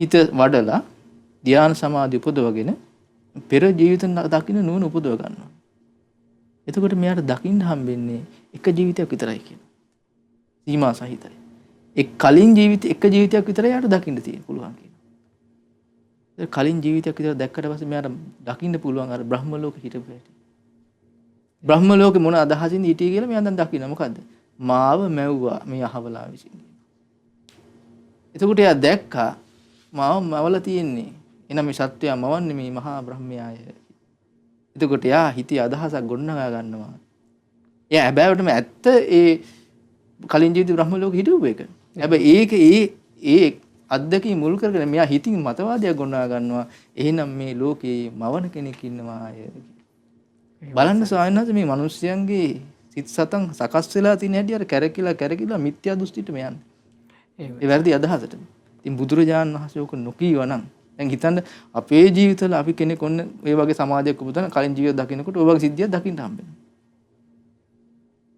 S2: හිත වඩලා ධ්‍යාන සමාධි උපදවගෙන පෙර ජීවිත දකින්න නුවණ උපදව ගන්නවා. එතකොට මෙයාට දකින්න හම්බෙන්නේ එක ජීවිතයක් විතරයි කියනවා. සීමා සහිතයි. කලින් එක ජීවිතයක් විතරයි යාට දකින්න තියෙන්න පුළුවන් කියනවා. කලින් ජීවිතයක් විතර දැක්කට පස්සේ මෙයාට දකින්න පුළුවන් අර බ්‍රහ්ම ලෝකෙ හිටපු හැටි. බ්‍රහ්ම ලෝකෙ මොන අදහසින්ද හිටියේ කියලා මෙයා දැන් දකින්න මොකද්ද? මාව මැව්වා මේ අහවලා විසින්. එතකොට එයා දැක්කා මාව මවලා තියෙන්නේ. එනනම් මේ සත්‍යය මවන්නේ මේ මහා බ්‍රහ්මයාය. එතකොට එයා හිතේ අදහසක් ගොඩනගා ගන්නවා. එයා හැබැයිවටම ඇත්ත ඒ කලින් ජීවිත බ්‍රහ්ම ලෝකෙ හිටපු එක. හැබැයි ඒක ඒ අද්දකී මුල් කරගෙන මෙයා හිතින් මතවාදයක් ගොඩනගා ගන්නවා. එහෙනම් මේ ලෝකේ මවන කෙනෙක් ඉන්නවා අය. බලන්න ස්වාමීන් වහන්සේ මේ මිනිස්යන්ගේ සිත් සතන් සකස් වෙලා තියෙන හැටි අර කැරකිලා මිත්‍යා දෘෂ්ටියට මේ යන්නේ. ඒ වැරදි අදහසට. ඉතින් බුදුරජාණන් වහන්සේ ඕක නොකීවා නම් දැන් හිතන්න අපේ ජීවිතවල අපි කෙනෙක් ඔන්න ඒ වගේ සමාජයක් උපදින කලින් ජීවිත දකින්නකොට ඔය වගේ සිද්ධියක් දකින්න හම්බෙනවා.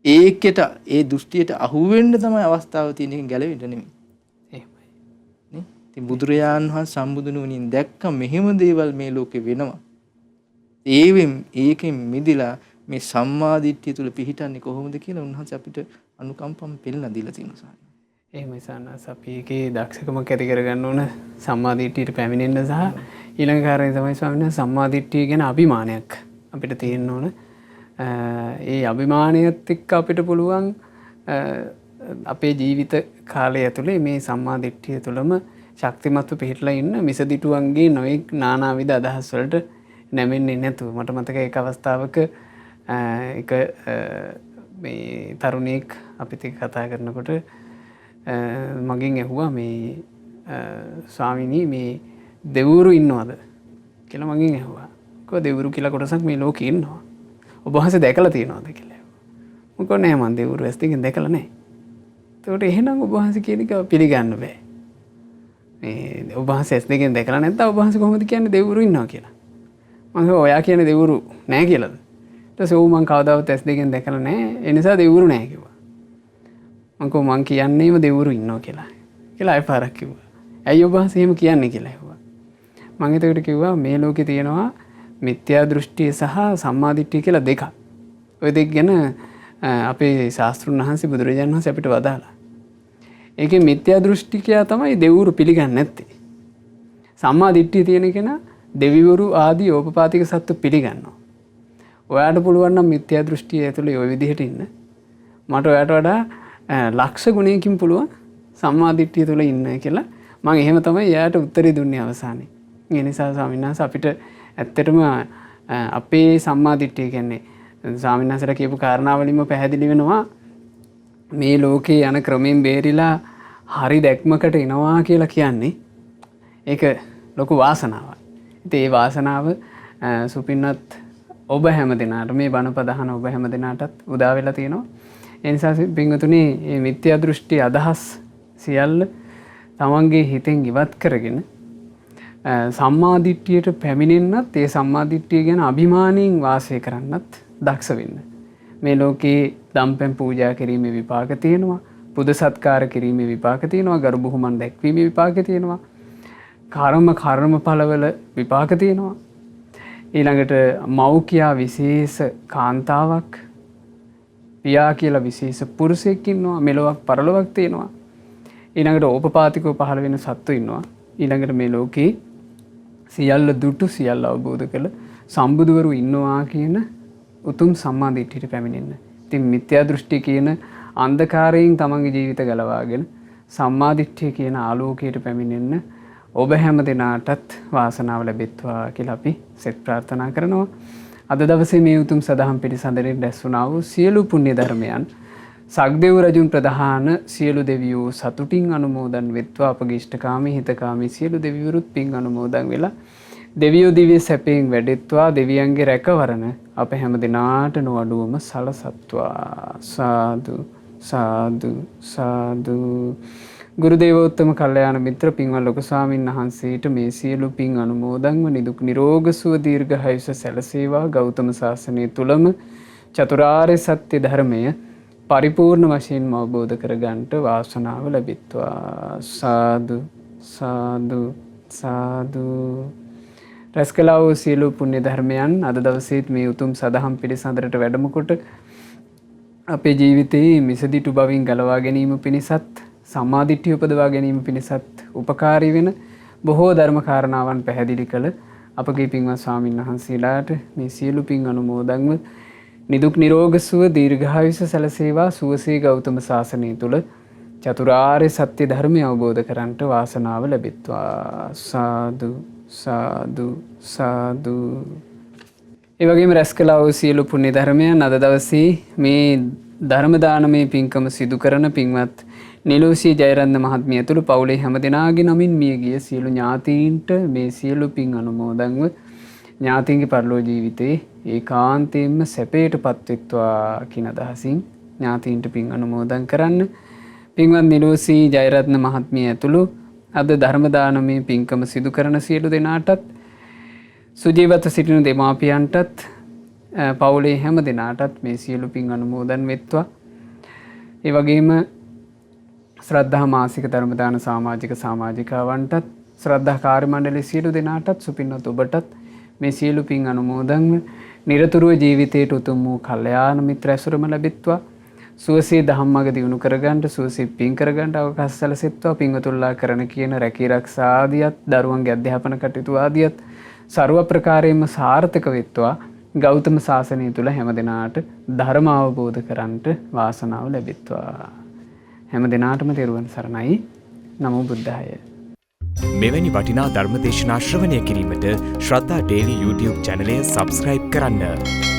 S2: ඒකට ඒ දෘෂ්ටියට අහු වෙන්න තමයි අවස්ථාව තියෙන එකෙන් ගැලවෙන්න නෙමෙයි.
S1: එහෙමයි.
S2: නේ? ඉතින් බුදුරජාණන් වහන්සේ සම්බුදුන් වුණින් දැක්ක මෙහෙම දේවල් මේ ලෝකේ වෙනවා. ඒකෙන් මිදිලා මේ සම්මාදිට්ඨිය තුල පිහිටන්නේ කොහොමද කියලා උන්වහන්සේ අපිට අනුකම්පම් පෙන්නලා දීලා තියෙනවා.
S1: එහෙමයි සන්නස් අපි ඒකේ දක්ෂකම කැටි කරගන්න ඕන සම්මාදිට්ඨියට පැමිණෙන්න සහ ඊළඟ කාරණේ තමයි ස්වාමීන් වහන්සේ සම්මාදිට්ඨිය ගැන අභිමානයක් අපිට තියෙන්න ඕන. ඒ අභිමානයත් එක්ක අපිට පුළුවන් අපේ ජීවිත කාලය ඇතුළේ මේ සම්මාදිට්ඨිය තුළම ශක්තිමත්ව පිහිටලා ඉන්න මිසදිටුවන්ගේ නොයෙක් නානාවිධ අදහස් වලට නැමෙන්නේ නැතුව මට මතක එක අවස්ථාවක එක මේ තරුණයෙක් අපිත් එක්ක කතා කරනකොට මගෙන් ඇහුවා මේ ස්වාමීනි මේ දෙවිවරු ඉන්නවද කියලා මගෙන් ඇහුවා. කොහොමද දෙවිවරු කියලා කොටසක් මේ ලෝකේ ඉන්නවා. ඔබ වහන්සේ දැකලා තියෙනවද කියලා. මම කිව්වා නෑ මම දෙවිවරු ඇස් දෙකෙන් දැකලා නෑ. ඒකට එහෙනම් ඔබ වහන්සේ කියන එක පිළිගන්න බෑ. මේ ඔබ වහන්සේ ඇස් දෙකෙන් දැකලා නැත්නම් ඔබ වහන්සේ කොහොමද කියන්නේ දෙවිවරු ඉන්නවා කියලා. මම කිව්වා ඔයා කියන්නේ දෙවිවරු නෑ කියලාද? ඊට පස්සේ මම කවදාවත් ඇස් දෙකෙන් දැකලා නෑ. ඒ නිසා දෙවිවරු නෑ කිව්වා. මම කිව්වා මං කියන්නේම දෙවිවරු ඉන්නවා කියලා. කියලා ආයෙ පාරක් කිව්වා. ඇයි ඔබ වහන්සේ එහෙම කියන්නේ කියලා ඇහුවා. මම එතකොට කිව්වා මේ ලෝකේ තියෙනවා මිත්‍යා දෘෂ්ටිය සහ සම්මාදිට්ඨිය කියලා දෙකක්. ওই දෙක ගැන අපේ ශාස්ත්‍රුන් වහන්සේ බුදුරජාණන් වහන්සේ අපිට වදාලා. ඒකේ මිත්‍යා දෘෂ්ටිකයා තමයි දෙවිවරු පිළිගන්නේ නැත්තේ. සම්මාදිට්ඨිය තියෙන කෙනා දෙවිවරු ආදී ඕපපාතික සත්තු පිළිගන්නවා. ඔයාට පුළුවන් නම් මිත්‍යා දෘෂ්ටිය ඇතුලේ ওই විදිහට ඉන්න. මට ඔයාට වඩා ලක්ෂ ගුණයකින් පුළුවන් සම්මාදිට්ඨිය තුල ඉන්න කියලා මම එහෙම තමයි එයාට උත්තරේ දුන්නේ අවසානයේ. ඒ නිසා ස්වාමීන් වහන්සේ අපිට ඇත්තටම අපේ සම්මාදිට්ඨිය කියන්නේ ස්වාමීන් වහන්සේලා කියපු කාරණාවලින්ම පැහැදිලි වෙනවා මේ ලෝකේ යන ක්‍රමෙන් බේරිලා හරි දැක්මකට එනවා කියලා කියන්නේ ඒක ලොකු වාසනාවක්. ඉතින් ඒ වාසනාව සුපින්වත් ඔබ හැම දිනාට මේ බණ පදහන ඔබ හැම දිනාටත් උදා වෙලා තියෙනවා. ඒ නිසා පින්වතුනි මේ මිත්‍යා දෘෂ්ටි අදහස් සියල්ල තමන්ගේ හිතෙන් ඉවත් කරගෙන සම්මාදිට්ඨියට පැමිණෙන්නත් ඒ සම්මාදිට්ඨිය ගැන අභිමානයෙන් වාසය කරන්නත් දක්ෂ වෙන්න. මේ ලෝකේ දම්පැන් පූජා කිරීමේ විපාක තියෙනවා. පුද සත්කාර කිරීමේ විපාක තියෙනවා. ගරු බුහුමන් දැක්වීමේ විපාක තියෙනවා. කර්මඵලවල විපාක තියෙනවා. ඊළඟට මව්කියා විශේෂ කාන්තාවක්, පියා කියලා විශේෂ පුරුෂයෙක් ඉන්නවා. මෙලොවක් පරලොවක් තියෙනවා. ඊළඟට ඕපපාතිකව පහළ වෙන සත්තු ඉන්නවා. ඊළඟට මේ ලෝකේ සියල්ල දුටු සියල්ල අවබෝධ කළ සම්බුදුවරු ඉන්නවා කියන උතුම් සම්මාදිට්ඨියට පැමිණෙන්න. ඉතින් මිත්‍යා දෘෂ්ටි කියන අන්ධකාරයෙන් තමන්ගේ ජීවිත ගලවාගෙන සම්මාදිට්ඨිය කියන ආලෝකයට පැමිණෙන්න ඔබ හැම දිනාටත් වාසනාව ලැබෙත්වා කියලා අපි සෙත් ප්‍රාර්ථනා කරනවා. අද දවසේ මේ උතුම් සදහම් පිළිසඳරෙන් රැස් වුණා වූ සියලු පුණ්‍ය ධර්මයන් සක්දෙව් රජුන් ප්‍රධාන සියලු දෙවියෝ සතුටින් අනුමෝදන් වෙත්වා. අපගේ ඉෂ්ඨකාමී හිතකාමී සියලු දෙවිවරුත් පින් අනුමෝදන් වෙලා දෙවියෝ දිව්‍ය සැපයෙන් වැඩෙත්වා. දෙවියන්ගේ රැකවරණ අප හැම දිනාට නොඅඩුවම සලසත්වා. සාදු සාදු සාදු. ගුරු දේවෝත්තම කල්යාණ මිත්‍ර පින්වත් ලොකු ස්වාමීන් වහන්සේට මේ සියලු පින් අනුමෝදන්ව නිදුක් නිරෝග සුව දීර්ඝායුෂ සැලසේවා. ගෞතම සාසනය තුලම චතුරාර්ය සත්‍ය ධර්මය පරිපූර්ණ වශයෙන්ම අවබෝධ කරගන්නට වාසනාව ලැබෙත්වා. සාදු සාදු සාදු. රැස් කළා වූ සියලු පුණ්‍ය ධර්මයන් අද දවසේත් මේ උතුම් සදහම් පිළිසඳරට වැඩම කොට අපේ ජීවිතයේ මිසදිටු බවින් ගලවා ගැනීම පිණිසත් සම්මාදිට්ඨිය උපදවා ගැනීම පිණිසත් උපකාරී වෙන බොහෝ ධර්ම කාරණාවන් පැහැදිලි කළ අපගේ පින්වත් ස්වාමීන් වහන්සේලාට මේ සියලු පින් අනුමෝදන්ව නිදුක් නිරෝග සුව දීර්ඝායුෂ සැලසේවා. සුවසේ ගෞතම සාසනය තුල චතුරාර්ය සත්‍ය ධර්මය අවබෝධ කරගන්නට වාසනාව ලැබෙත්වා. සාදු සාදු සාදු. ඒ වගේම රැස් කළා වූ සියලු පුණ්‍ය ධර්මයන් අද දවසේ මේ ධර්ම දානමය පින්කම සිදු කරන පින්වත් නිලෝසී ජයරත්න මහත්මිය ඇතුළු පවුලේ හැම දෙනාගේ නමින් මිය ගිය සියලු ඥාතීන්ට මේ සියලු පින් අනුමෝදන්ව ඥාතීන්ගේ පරලෝ ජීවිතේ ඒකාන්තයෙන්ම සැපයට පත්වෙත්වා කියන අදහසින් ඥාතීන්ට පින් අනුමෝදන් කරන්න. පින්වත් නිලෝසී ජයරත්න මහත්මිය ඇතුළු අද ධර්ම දානමය පින්කම සිදු කරන සියලු දෙනාටත් සුජීවත සිටින දෙමාපියන්ටත් පවුලේ හැම දෙනාටත් මේ සියලු පින් අනුමෝදන් වෙත්වා. ඒ වගේම ශ්‍රද්ධා මාසික ධර්ම දාන සමාජිකවන්ටත් ශ්‍රද්ධා කාර්ය මණ්ඩලයේ සියලු දෙනාටත් සුපින්වත් ඔබටත් මේ සියලු පින් අනුමෝදන්ව නිරතුරුව ජීවිතයට උතුම් වූ කල්යාණ මිත්‍ර ඇසුරම ලැබෙත්වා. සුවසේ ධම්මග දියුණු කරගන්න සුවසේ පින් කරගන්න අවකාශ සැලසෙත්වා. පින්වතුන්ලා කරන කියන රැකී ආරක්ෂා ආදියත් දරුවන්ගේ අධ්‍යාපන කටයුතු ආදියත් ਸਰව ප්‍රකාරයෙන්ම සාර්ථක වෙත්වා. ගෞතම සාසනය තුල හැම දිනාට ධර්ම අවබෝධ කරන්ට වාසනාව ලැබෙත්වා. හැම දෙනාටම තෙරුවන් සරණයි. නමෝ බුද්ධාය.
S4: මෙවැනි වටිනා ධර්මදේශනා ශ්‍රවණය කිරීමට ශ්‍රද්ධා ඩේලි YouTube චැනලය සබස්ක්‍රයිබ් කරන්න.